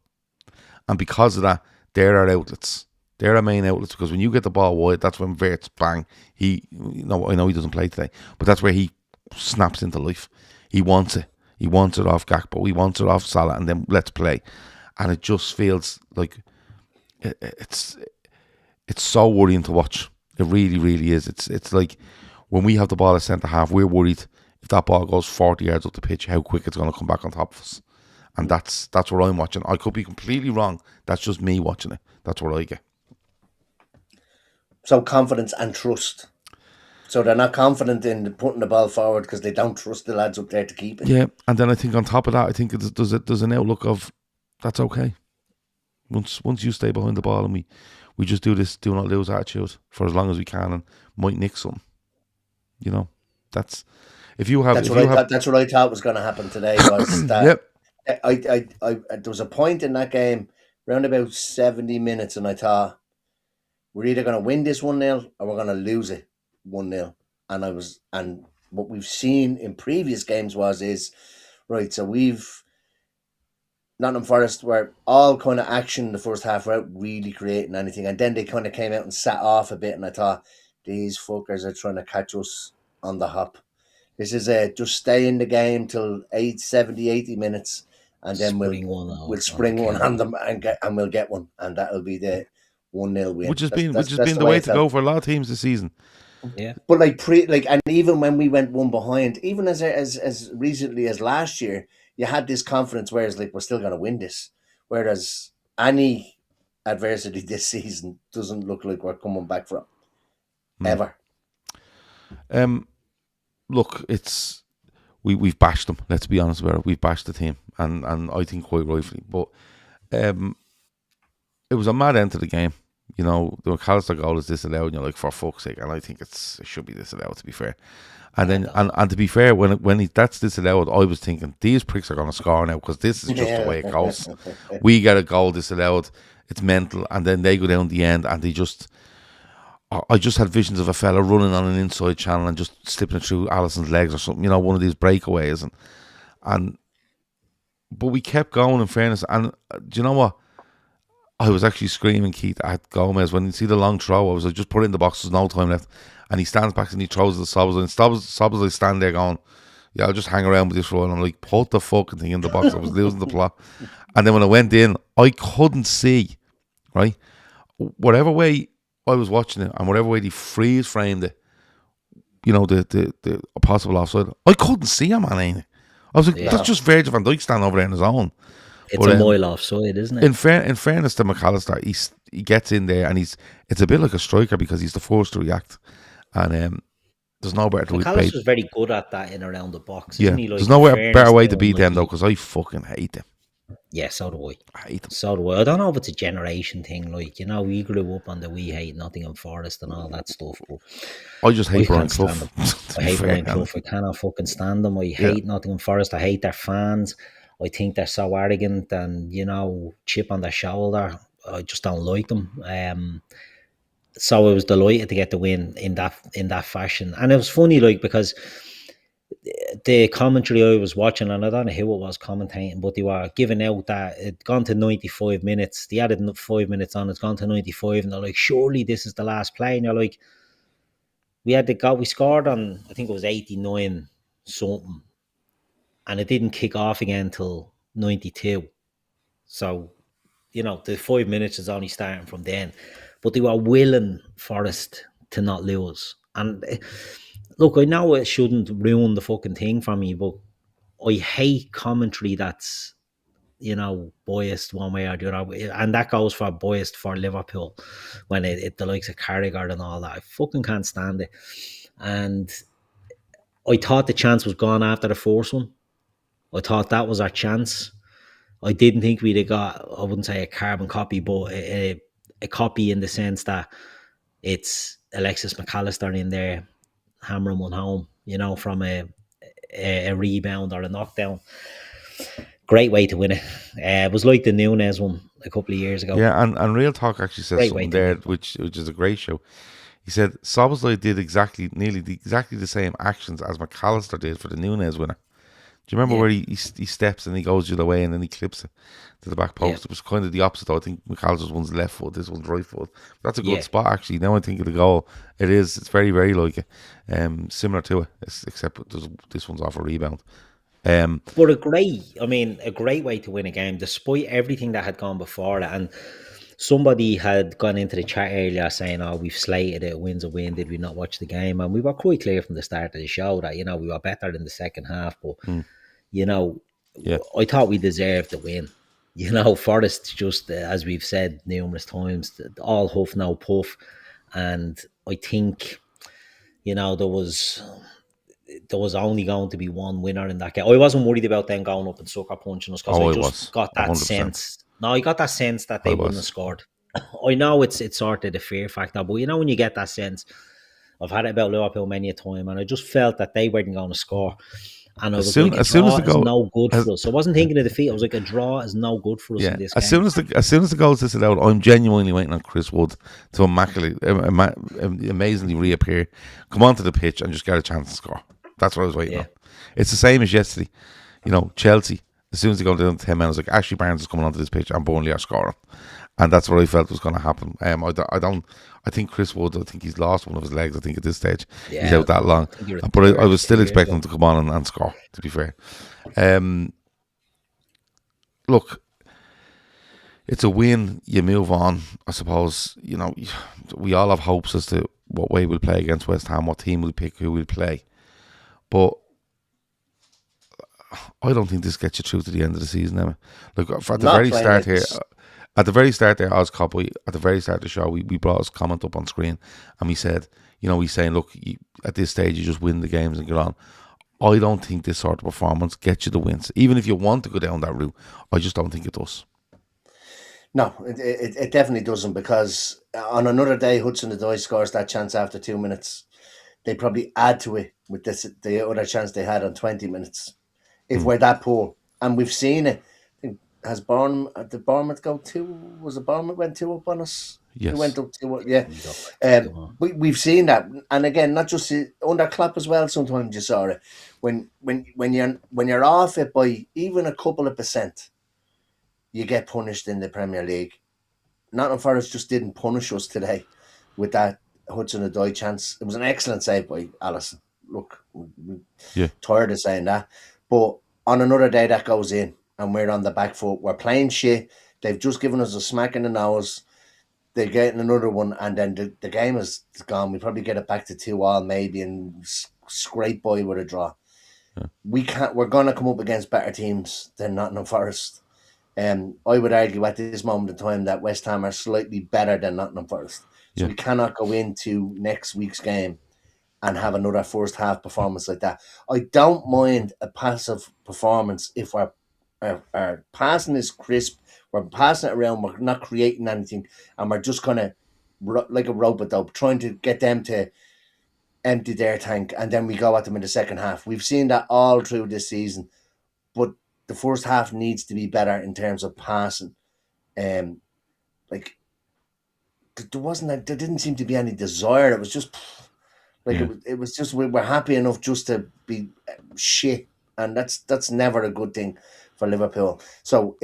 And because of that, there are outlets. They're our main outlets, because when you get the ball wide, that's when Vert's bang. I know he doesn't play today, but that's where he snaps into life. He wants it. He wants it off Gakpo. He wants it off Salah, and then let's play. And it just feels like it's so worrying to watch. It really, really is. It's like when we have the ball at centre half, we're worried if that ball goes 40 yards up the pitch, how quick it's going to come back on top of us. And that's what I'm watching. I could be completely wrong. That's just me watching it. That's what I get. So confidence and trust. So they're not confident in putting the ball forward because they don't trust the lads up there to keep it. Yeah, and then I think on top of that, I think there's an outlook of that's okay. Once you stay behind the ball and we just do this do not lose attitude for as long as we can and might nick something. That's if you have. That's what I thought was going to happen today. Was that yep. I there was a point in that game around about 70 minutes, and I thought we're either going to win this 1-0 or we're going to lose it 1-0. And what we've seen in previous games is right. So we've Nottingham Forest were all kind of action in the first half without really creating anything, and then they kind of came out and sat off a bit, and I thought these fuckers are trying to catch us on the hop. This is just stay in the game till 70, 80 minutes, and then we'll spring one on them and we'll get one, and that'll be the 1-0 win. Which has been the way to go for a lot of teams this season. Yeah, but and even when we went one behind, even as recently as last year, you had this confidence, whereas we're still going to win this. Whereas any adversity this season doesn't look like we're coming back from ever. Look, it's we've bashed them. Let's be honest about it. We've bashed the team, and I think quite rightfully. But it was a mad end to the game. The Mac Allister goal is disallowed, and you're like, for fuck's sake. And I think it should be disallowed, to be fair. And then, and to be fair, when that's disallowed, I was thinking these pricks are going to score now, because this is just the way it goes. We get a goal disallowed, it's mental, and then they go down the end, and they just. I just had visions of a fella running on an inside channel and just slipping it through Alisson's legs or something, one of these breakaways, but we kept going, in fairness. And do you know what? I was actually screaming, Keith, at Gomez when you see the long throw. I was like, just put it in the box. There's no time left, and he stands back and he throws the Sobbers, and Sobbers like stand there going, "Yeah, I'll just hang around with this role." And I'm like, put the fucking thing in the box. I was losing the plot, and then when I went in, I couldn't see, right, whatever way I was watching it and whatever way they freeze framed it, the possible offside, I couldn't see a man in it. I was like, that's just Virgil van Dijk standing over there on his own. It's a mile offside, isn't it? In fairness to Mac Allister, he gets in there and it's a bit like a striker, because he's the first to react, and there's no better to Mac Allister's very good at that in around the box. Yeah, isn't he? There's no better way to beat them though, because I fucking hate them. Yeah, so do I. I hate them. So do I. I don't know if it's a generation thing. We grew up on the we hate Nottingham Forest and all that stuff. But I just hate Brian Clough. I hate Brian Clough. I cannot fucking stand them. I hate Nottingham Forest. I hate their fans. I think they're so arrogant and, chip on their shoulder. I just don't like them. So I was delighted to get the win in that fashion. And it was funny, because the commentary I was watching, and I don't know who it was commentating, but they were giving out that it'd gone to 95 minutes. They added 5 minutes on, it's gone to 95, and they're like, surely this is the last play. And you're like, we scored on, I think it was 89 something, and it didn't kick off again till 92. So, the 5 minutes is only starting from then. But they were willing Forest to not lose. And look, I know it shouldn't ruin the fucking thing for me, but I hate commentary that's, biased one way or the other. And that goes for biased for Liverpool when it the likes of Carragher and all that. I fucking can't stand it. And I thought the chance was gone after the first one. I thought that was our chance. I didn't think we'd have got, I wouldn't say a carbon copy, but a copy in the sense that it's Alexis Mac Allister in there hammering one home, from a rebound or a knockdown. Great way to win it. It was like the Nunes one a couple of years ago. Yeah, and Real Talk actually says Great way something to there, win. which is a great show. He said Szoboszlai did exactly the same actions as Mac Allister did for the Nunes winner. Do you remember Yeah. where he steps and he goes the other way and then he clips it to the back post? Yeah. It was kind of the opposite, though. I think Mac Allister's one's left foot, this one's right foot. That's a good Yeah. spot, actually. Now I think of the goal, it's very, very like it. Similar to it, except this one's off a rebound. But a great way to win a game, despite everything that had gone before it. And somebody had gone into the chat earlier saying, "Oh, we've slated it. Win's a win. Did we not watch the game?" And we were quite clear from the start of the show that we were better in the second half. But Yeah. I thought we deserved the win. Forest just, as we've said numerous times, all huff no puff, and I think there was only going to be one winner in that game. I wasn't worried about them going up and sucker punching us because I just got that 100%. sense. No, I got that sense that they wouldn't have scored. I know it's sort of the fear factor, but when you get that sense, I've had it about Liverpool many a time, and I just felt that they weren't going to score. And I was like, a draw is no good for us. So I wasn't thinking of defeat. I was like, a draw is no good for us in this game. As soon as the goals disallowed, I'm genuinely waiting on Chris Wood to amazingly reappear, come onto the pitch, and just get a chance to score. That's what I was waiting on. It's the same as yesterday. Chelsea, as soon as they go down to 10 men, I was like, Ashley Barnes is coming onto this pitch and Burnley are scoring. And that's what I felt was going to happen. I think Chris Wood, I think he's lost one of his legs, I think, at this stage. He's out that long. But I was still expecting him to come on and score, to be fair. Look, it's a win. You move on, I suppose. We all have hopes as to what way we'll play against West Ham, what team we'll pick, who we'll play. But I don't think this gets you through to the end of the season, Emma. Look, at the very start here, at the very start there, at the very start of the show, we brought his comment up on screen, and we said, he's saying, look, at this stage, you just win the games and get on. I don't think this sort of performance gets you the wins. Even if you want to go down that route, I just don't think it does. No, it definitely doesn't, because on another day, Hudson-Odoi scores that chance after 2 minutes. They probably add to it with the other chance they had on 20 minutes. If we're that poor, and we've seen it. Did Bournemouth go 2? Was it Bournemouth went 2 up on us? Yes. We went up 2. Yeah. We've seen that, and again, not just under Klopp as well. Sometimes you saw it when you're off it by even a couple of percent, you get punished in the Premier League. Nottingham Forest just didn't punish us today with that Hudson-Odoi chance. It was an excellent save by Alisson. Look, we're tired of saying that, but on another day that goes in, and we're on the back foot. We're playing shit. They've just given us a smack in the nose. They're getting another one, and then the game is gone. We probably get it back to 2-2 maybe, and scrape by with a draw. Yeah. We're going to come up against better teams than Nottingham Forest. I would argue at this moment in time that West Ham are slightly better than Nottingham Forest. So we cannot go into next week's game and have another first half performance like that. I don't mind a passive performance if our passing is crisp, we're passing it around, we're not creating anything, and we're just kind of like a rope-a-dope, trying to get them to empty their tank, and then we go at them in the second half. We've seen that all through this season, but the first half needs to be better in terms of passing. There didn't seem to be any desire. It was just it was just we're happy enough just to be shit, and that's never a good thing for Liverpool. So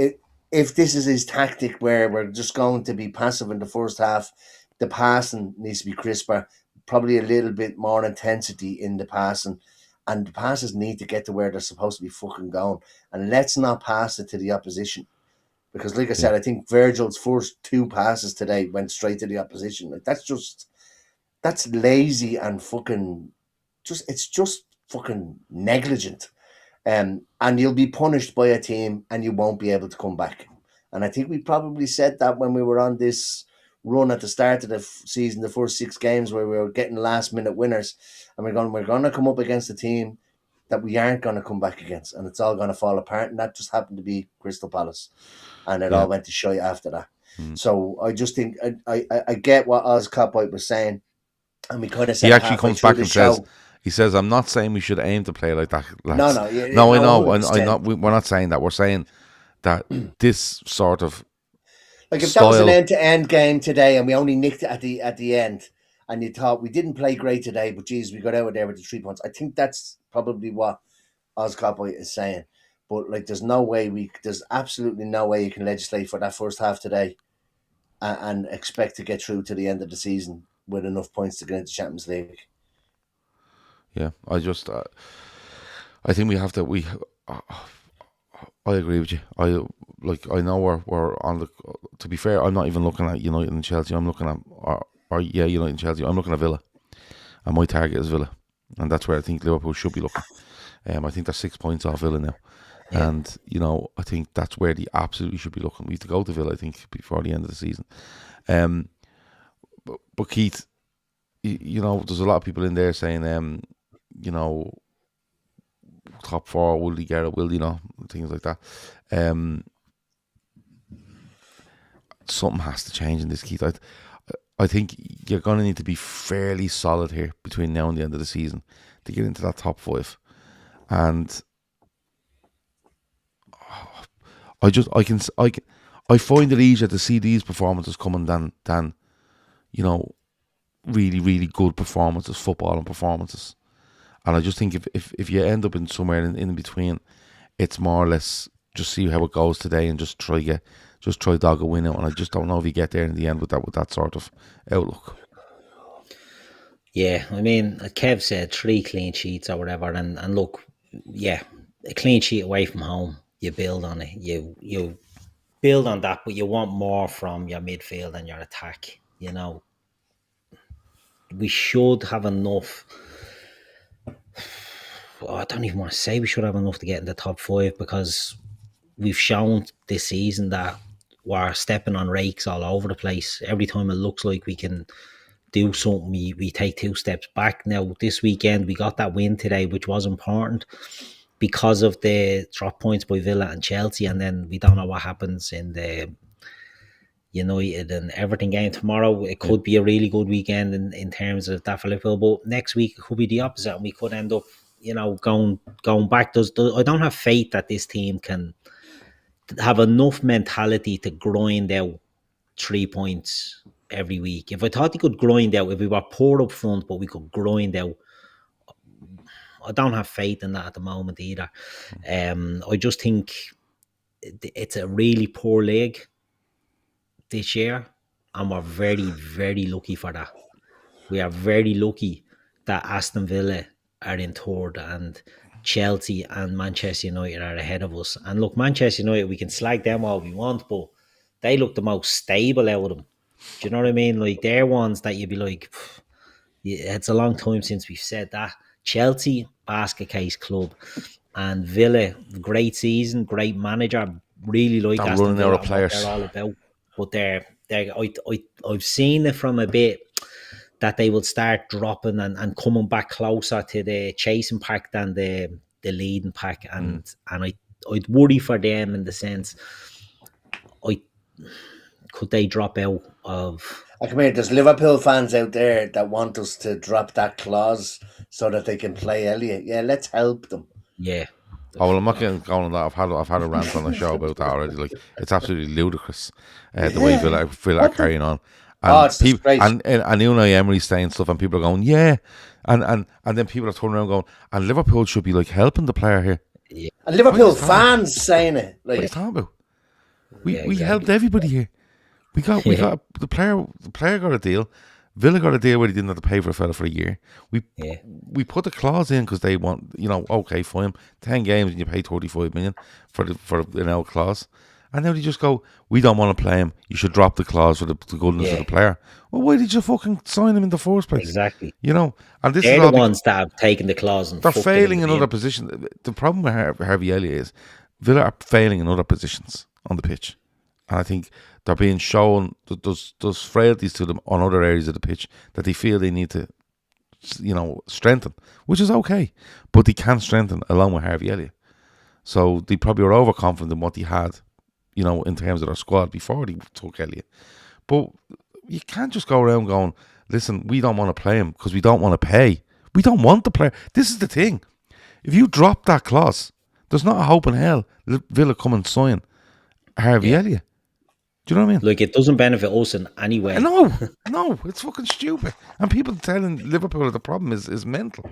if this is his tactic where we're just going to be passive in the first half, the passing needs to be crisper, probably a little bit more intensity in the passing, and the passes need to get to where they're supposed to be fucking going. And let's not pass it to the opposition. Because like I said, I think Virgil's first 2 passes today went straight to the opposition. Like that's lazy and fucking it's just fucking negligent. And you'll be punished by a team and you won't be able to come back. And I think we probably said that when we were on this run at the start of the season, the first 6 games where we were getting last minute winners, and we're going to come up against a team that we aren't going to come back against, and it's all going to fall apart. And that just happened to be Crystal Palace, and it all went to shite after that. So I just think I get what Oz Coppoy was saying, and we kind of said He actually halfway comes through back the and show. says, he says, I'm not saying we should aim to play like that, lads. No, I know. I'm 100%. not, we're not saying that. We're saying that this sort of Like if style, that was an end-to-end game today, and we only nicked it at the end, and you thought we didn't play great today, but geez, we got out of there with the 3 points. I think that's probably what Oz Coppoy is saying. But like, there's absolutely no way you can legislate for that first half today, and expect to get through to the end of the season with enough points to get into Champions League. Yeah, I think we have to. I agree with you. I know we're on the. To be fair, I'm not even looking at United and Chelsea. I'm looking at United and Chelsea. I'm looking at Villa, and my target is Villa, and that's where I think Liverpool should be looking. I think they're 6 points off Villa now, and I think that's where they absolutely should be looking. We have to go to Villa, I think, before the end of the season. But Keith, there's a lot of people in there saying, top four, will they get it? Will they not? Things like that. Something has to change in this, Keith. I think you're going to need to be fairly solid here between now and the end of the season to get into that top 5. And I find it easier to see these performances coming than really, really good performances, footballing performances. And I just think if you end up in somewhere in between, it's more or less just see how it goes today and just try dog a win out. And I just don't know if you get there in the end with that sort of outlook. Yeah, I mean, Kev said 3 clean sheets or whatever, and look, yeah, a clean sheet away from home, you build on it. You build on that, but you want more from your midfield and your attack. We should have enough. I don't even want to say we should have enough to get in the top 5, because we've shown this season that we're stepping on rakes all over the place. Every time it looks like we can do something, we take 2 steps back. Now, this weekend, we got that win today, which was important because of the drop points by Villa and Chelsea, and then we don't know what happens in the United and Everton game tomorrow. It could be a really good weekend in terms of that for Liverpool, but next week it could be the opposite, and we could end up, going back. I don't have faith that this team can have enough mentality to grind out 3 points every week. If I thought they could grind out, if we were poor up front, but we could grind out, I don't have faith in that at the moment either. I just think it's a really poor league this year, and we're very, very lucky for that. We are very lucky that Aston Villa are in third and Chelsea and Manchester United are ahead of us. And look, Manchester United, we can slag them all we want, but they look the most stable out of them. Do you know what I mean? Like, they're ones that you'd be like, it's a long time since we've said that. Chelsea, basket case club, and Villa, great season, great manager, really like They're Aston running Villa out of and what players. they're all about. But I've seen it from a bit that they will start dropping and coming back closer to the chasing pack than the leading pack, and I'd worry for them in the sense, could they drop out of? Come here, there's Liverpool fans out there that want us to drop that clause so that they can play Elliot. Yeah, let's help them. Yeah. Oh, well, I'm not getting going on that. I've had a rant on the show about that already. Like, it's absolutely ludicrous the way Villa are carrying on. And it's disgrace. And Unai Emery's saying stuff, and people are going, yeah, and then people are turning around going, and Liverpool should be like helping the player here. Yeah. And Liverpool fans saying it. Like, what are you talking about? We exactly. helped everybody here. We got the player. The player got a deal. Villa got a deal where he didn't have to pay for a fella for a year. We put a clause in because they want, okay, fine, 10 games and you pay 35 million for an out clause. And now they just go, we don't want to play him. You should drop the clause for the goodness of the player. Well, why did you fucking sign him in the first place? Exactly. And this they're is all the ones that have taken the clause and they're failing in other positions. The problem with Harvey Elliott is Villa are failing in other positions on the pitch. And I think they're being shown that there's frailties to them on other areas of the pitch that they feel they need to strengthen, which is okay. But they can strengthen along with Harvey Elliott. So they probably were overconfident in what they had, in terms of their squad before they took Elliott. But you can't just go around going, listen, we don't want to play him because we don't want to pay. We don't want the player. This is the thing. If you drop that clause, there's not a hope in hell Villa come and sign Harvey Elliott. Do you know what I mean? Like, it doesn't benefit us in any way. No, it's fucking stupid. And people telling Liverpool that the problem is mental.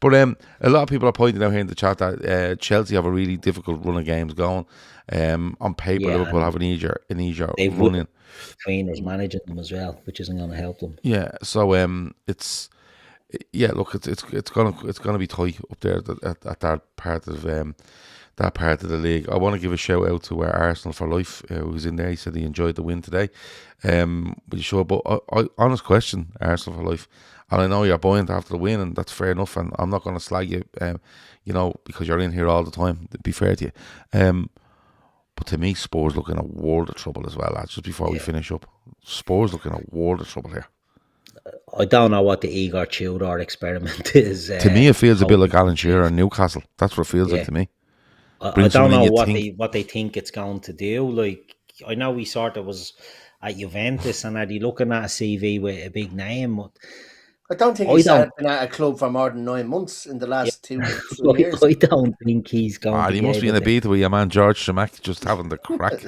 But a lot of people are pointing out here in the chat that Chelsea have a really difficult run of games going. On paper, Liverpool have an easier run in. Trainers managing them as well, which isn't going to help them. Yeah, so it's gonna be tight up there at that part of the league. I want to give a shout out to Arsenal for Life, who's in there. He said he enjoyed the win today. But sure, but honest question, Arsenal for Life. And I know you're buoyant after the win, and that's fair enough. And I'm not going to slag you, because you're in here all the time. To be fair to you, but to me, Spurs looking a world of trouble as well, lads. Just before we finish up, Spurs looking a world of trouble here. I don't know what the Igor Tudor experiment is. To me, it feels a bit like Alan Shearer and Newcastle. That's what it feels like to me. I don't know what they think it's going to do. Like, I know we sort of was at Juventus, and are they looking at a CV with a big name? I don't think he's been at a club for more than 9 months in the last 2 years. I don't think he's going to he must be in a beat with your man George Shamack just having the crack.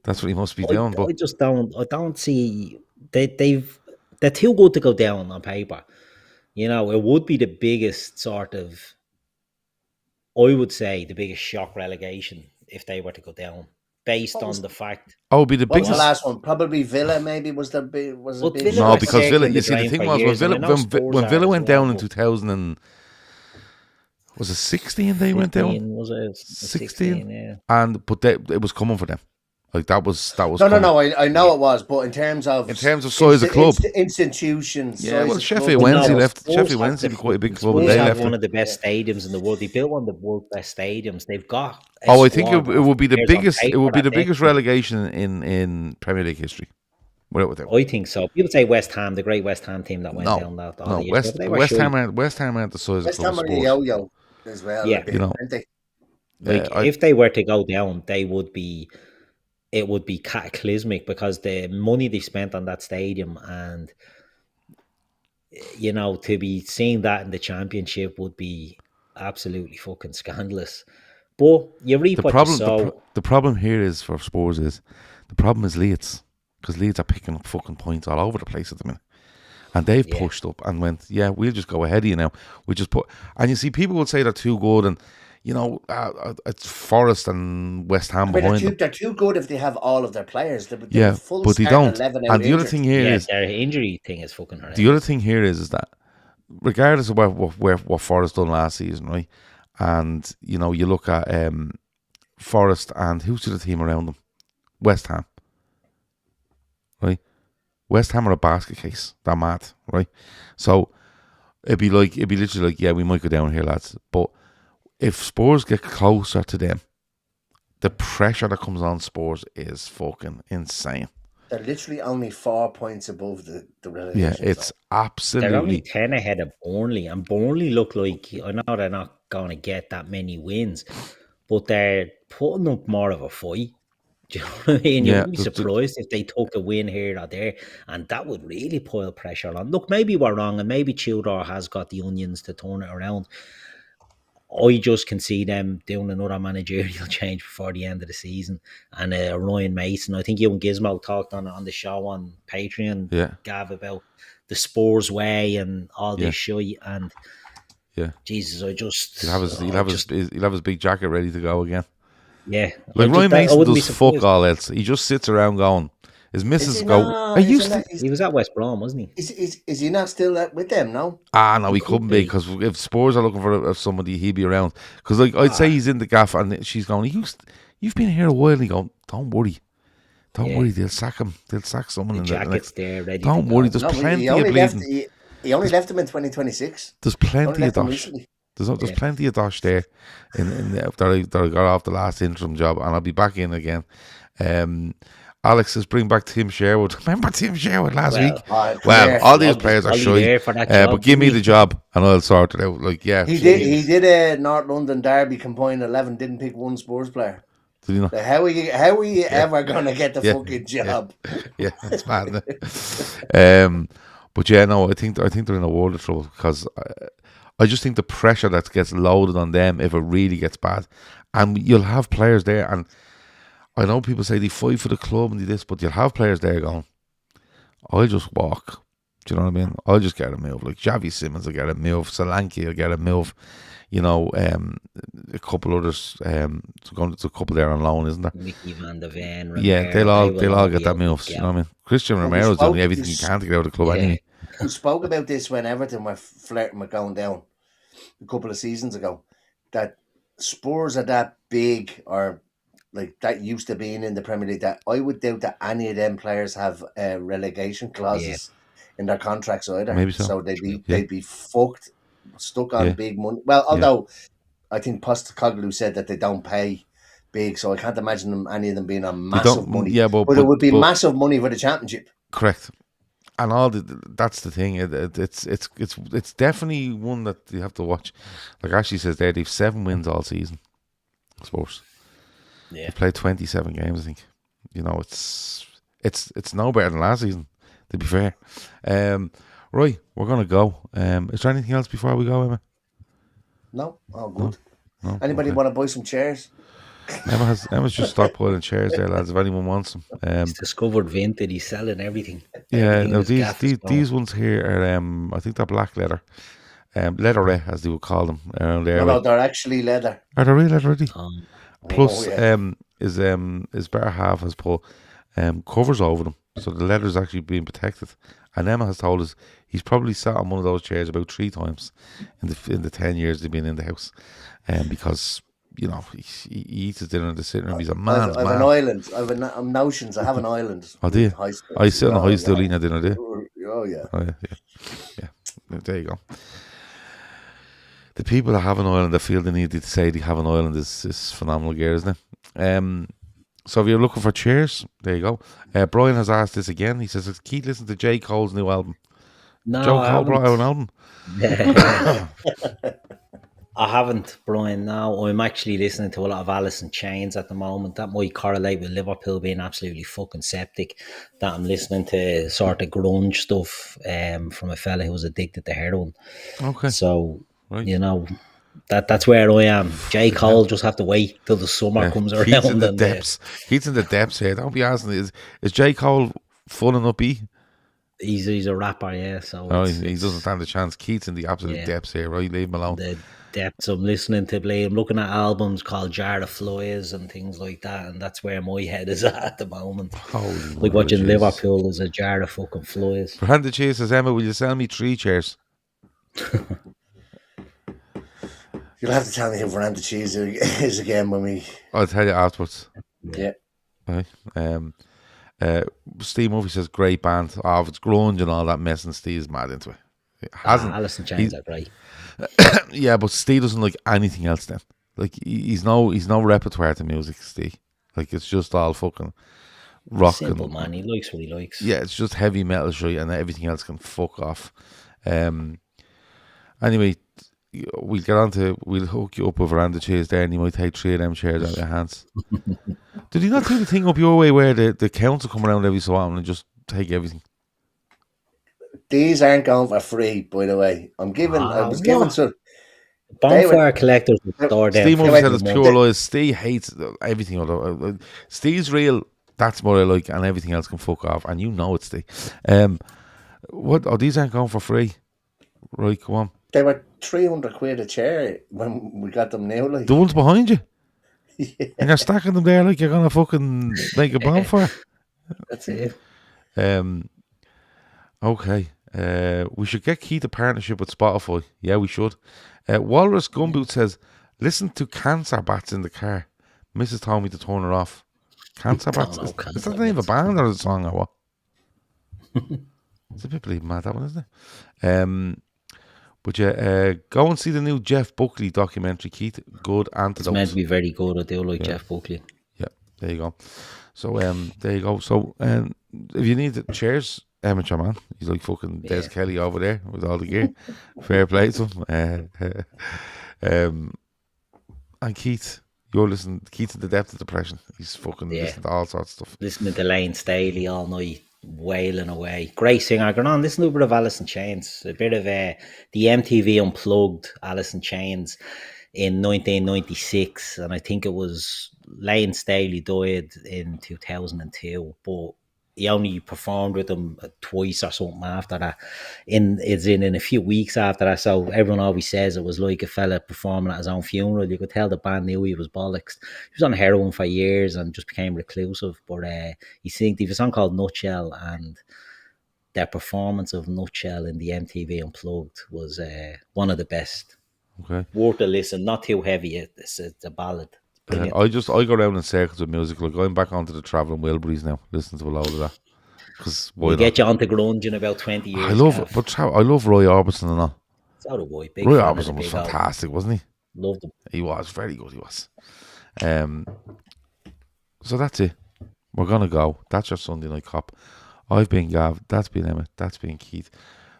That's what he must be doing. But I don't see they're too good to go down on paper. It would be the biggest sort of, I would say, the biggest shock relegation if they were to go down, based on the fact. Oh, be the biggest. What's the last one? Probably Villa. Maybe was a big. No, because Villa. You see, the thing was when Villa went down in 2000 and was it 16? They went down. Was it 16? Yeah. But it was coming for them. Like that was. No. I know it was, but in terms of size of club, institutions. Yeah, well, Sheffield Wednesday left. Sheffield Wednesday be quite a big club, and they left. One of the best stadiums in the world. They built one of the world's best stadiums. They've got. I think it would be the biggest. It would be the biggest relegation in Premier League history. I think so. People say West Ham, the great West Ham team that went down that. No, West Ham aren't the size of club. West Ham are the yo-yo as well. Yeah, if they were to go down, they would be. It would be cataclysmic because the money they spent on that stadium, and to be seeing that in the Championship would be absolutely fucking scandalous. But you reap what you sow. The problem here is for Spurs is Leeds, because Leeds are picking up fucking points all over the place at the minute, and they've pushed up and went, we'll just go ahead of you now. We just and you see people would say they're too good, and it's Forest and West Ham behind them. They're too good if they have all of their players. But they don't. And the other thing here is their injury thing is fucking horrendous. The other thing here is that regardless of what Forest done last season, right? And you look at Forest and who's the team around them? West Ham, right? West Ham are a basket case. They're mad, right? So it'd be literally like, we might go down here, lads, but if Spurs get closer to them, the pressure that comes on Spurs is fucking insane. They're literally only 4 points above the relegation. Yeah, it's absolutely. They're only 10 ahead of Burnley, and Burnley look like, I know they're not going to get that many wins, but they're putting up more of a fight. Do you know what I mean? You wouldn't be surprised if they took a win here or there, and that would really pile pressure on. Look, maybe we're wrong, and maybe Tudor has got the onions to turn it around. I just can see them doing another managerial change before the end of the season. And Ryan Mason, I think you and Gizmo talked on the show on Patreon, Gav, about the Spurs way and all this shit. And Jesus, I just he'll have his big jacket ready to go again. Yeah, like Ryan Mason does fuck all else. He just sits around going, his missus go. He was at West Brom, wasn't he? Is he not still with them? No. No, he couldn't be, because if Spurs are looking for somebody, he'd be around. Because like I'd say he's in the gaff, and she's going, "You've been here a while." And he go, "Don't worry, they'll sack him. They'll sack someone in jacket's there ready. Don't worry, there's plenty of bleeding." He only left him in 2026. There's plenty of dosh. There's plenty of dosh there that I got off the last interim job, and I'll be back in again. Alex says, bring back Tim Sherwood. Remember Tim Sherwood last week? Come Well, here. all these players are Was he shy. there for that job, But give me didn't the he? job and I'll sort it out. Like, yeah. He did a North London Derby combined 11. Didn't pick one Spurs player. Did you know? Like, how are you ever gonna get the fucking job? Yeah, it's mad. Isn't it? But yeah, no, I think they're in a world of trouble because I just think the pressure that gets loaded on them if it really gets bad, and you'll have players there, and I know people say they fight for the club and do this, but you'll have players there going, I'll just walk. Do you know what I mean? I'll just get a move. Like Javi Simmons will get a move, Solanke will get a move. You know, a couple others. There's a couple there on loan, isn't there? Mickey Van de Ven. Yeah, they'll all get that moves. You know what I mean? Christian Romero's done everything he can to get out of the club anyway. We spoke about this when Everton were flirting with going down a couple of seasons ago. That Spurs are that big, or like that used to being in the Premier League, that I would doubt that any of them players have relegation clauses in their contracts either. Maybe so. They'd be fucked, stuck on big money. Well, although I think Postecoglou said that they don't pay big, so I can't imagine any of them being on massive money. Yeah, but it would be massive money for the championship. Correct. And that's the thing. It's definitely one that you have to watch. Like Ashley says there, they've 7 wins all season. I suppose. Yeah. They've played 27 games, I think. You know, it's no better than last season, to be fair. Right, we're gonna go. Is there anything else before we go, Emma? No, all good. No? Anybody want to buy some chairs? Emma's just stockpiling chairs there, lads. If anyone wants them, he's discovered Vinted. He's selling everything. Yeah, no, these ones here are I think they're black leather, leatherette as they would call them around there. No, they're actually leather. Are they real leather already? Plus, his better half has put covers over them, so the leather is actually being protected. And Emma has told us he's probably sat on one of those chairs about 3 times in the 10 years they've been in the house, because. You know, he eats his dinner in the sitting room. He's a man. I have an island. I have notions. I have an island. Oh, do you? I sit on the high stool eating a dinner, do you? Oh, yeah. Yeah. There you go. The people that have an island, that feel the need to say they have an island is phenomenal gear, isn't it? So if you're looking for chairs, there you go. Brian has asked this again. He says, Keith, listen to J. Cole's new album. No, Joe Cole brought out an album. I haven't, Brian. No, I'm actually listening to a lot of Alice in Chains at the moment. That might correlate with Liverpool being absolutely fucking septic. That I'm listening to sort of grunge stuff from a fella who was addicted to heroin. Okay. So, you know, that's where I am. J. Cole just have to wait till the summer comes around. He's in the depths. He's in the depths here. Don't be asking. Is J. Cole fun and upbeat? He's a rapper, yeah. So he doesn't stand a chance. Keith's in the absolute depths here, right? Leave him alone. The depths I'm listening to play. I'm looking at albums called Jar of Flies and things like that, and that's where my head is at the moment. Holy like watching Liverpool as a jar of fucking flies. Brandon Chase says, Emma, will you sell me 3 chairs? You'll have to tell me who Veranda Cheese is again when we... I'll tell you afterwards. Yeah. Right. Steve Murphy says, great band. Oh, if it's grunge and all that mess, and Steve's mad into it. Alice in Chains are great. Yeah, but Steve doesn't like anything else then. Like, he's no repertoire to music, Steve. Like, it's just all fucking rock. Simple, man. He likes what he likes. Yeah, it's just heavy metal shit, and everything else can fuck off. Anyway, we'll hook you up with Veranda chairs there, and you might take 3 of them chairs out of your hands. Did you not do the thing up your way where the council come around every so often and just take everything? These aren't going for free, by the way. I was giving some... Bonfire collectors store down. Steve Murphy said it's pure lies. Steve hates everything. Steve's real, that's what I like, and everything else can fuck off, and you know it's Steve. These aren't going for free. Right, come on. They were 300 quid a chair when we got them now. Like. The ones behind you? Yeah. And you're stacking them there like you're going to fucking make a bonfire? That's it. Okay. We should get Keith a partnership with Spotify. Yeah, we should. Walrus Gumboot says, listen to Cancer Bats in the car. Mrs. told me to turn her off. Cancer Bats? Is that the name of a band or a song or what? It's a bit bleeding mad, that one, isn't it? But yeah, go and see the new Jeff Buckley documentary, Keith. Good antidote. It's meant to be very good. I do like Jeff Buckley. Yeah. There you go. So there you go. So if you need chairs, amateur man, he's like fucking Des Kelly over there with all the gear. Fair play to him. And Keith, you're listening. Keith in the depth of depression. He's fucking listening to all sorts of stuff. Listening to Lane Staley all night, wailing away. Great singer. Going on, listen to a bit of Alice in Chains. A bit of the MTV Unplugged Alice in Chains in 1996. And I think it was Lane Staley died in 2002. But he only performed with them twice or something after that. In a few weeks after that. So everyone always says it was like a fella performing at his own funeral. You could tell the band knew he was bollocks. He was on heroin for years and just became reclusive. But he was a song called Nutshell, and their performance of Nutshell in the MTV Unplugged was one of the best. Okay. Worth a listen. Not too heavy. It's a ballad. I go around in circles with music. Like I'm back onto the Travelling Wilburys now, listening to a load of that. Because we'll get you onto grunge in about 20 years. I love Roy Orbison and all. So do I. Roy Orbison was fantastic, wasn't he? Loved him. He was very good. He was. So that's it. We're gonna go. That's your Sunday Night Cop. I've been Gav. That's been Emmett. That's been Keith.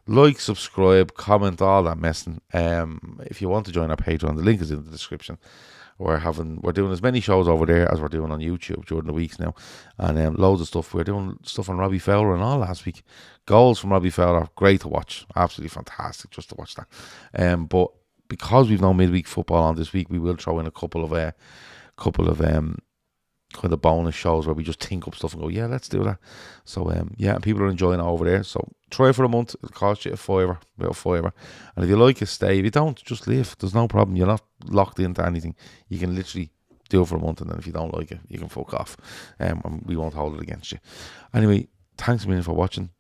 Like, subscribe, comment, all that messing. If you want to join our Patreon, the link is in the description. We're doing as many shows over there as we're doing on YouTube during the weeks now, and loads of stuff. We're doing stuff on Robbie Fowler and all last week. Goals from Robbie Fowler, great to watch, absolutely fantastic just to watch that. But because we've no midweek football on this week, we will throw in a couple of kind of bonus shows where we just think up stuff and go, yeah, let's do that. So and people are enjoying it over there. So try for a month. It'll cost you about $5. And if you like it, stay. If you don't, just leave. There's no problem. You're not locked into anything. You can literally do it for a month, and then if you don't like it, you can fuck off. And we won't hold it against you. Anyway, thanks a million for watching.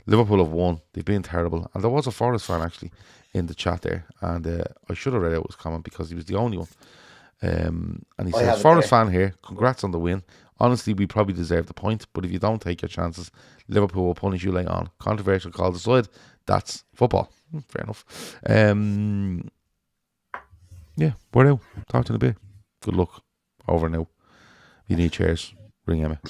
Liverpool have won. They've been terrible. And there was a Forest fan actually in the chat there, and I should have read out his comment because he was the only one. And he says, Forest fan here, congrats on the win. Honestly, we probably deserve the point, but if you don't take your chances, Liverpool will punish you later on. Controversial call aside, that's football. Fair enough. We're out. Talk to you in a bit. Good luck. Over now. If you need chairs, ring Emma.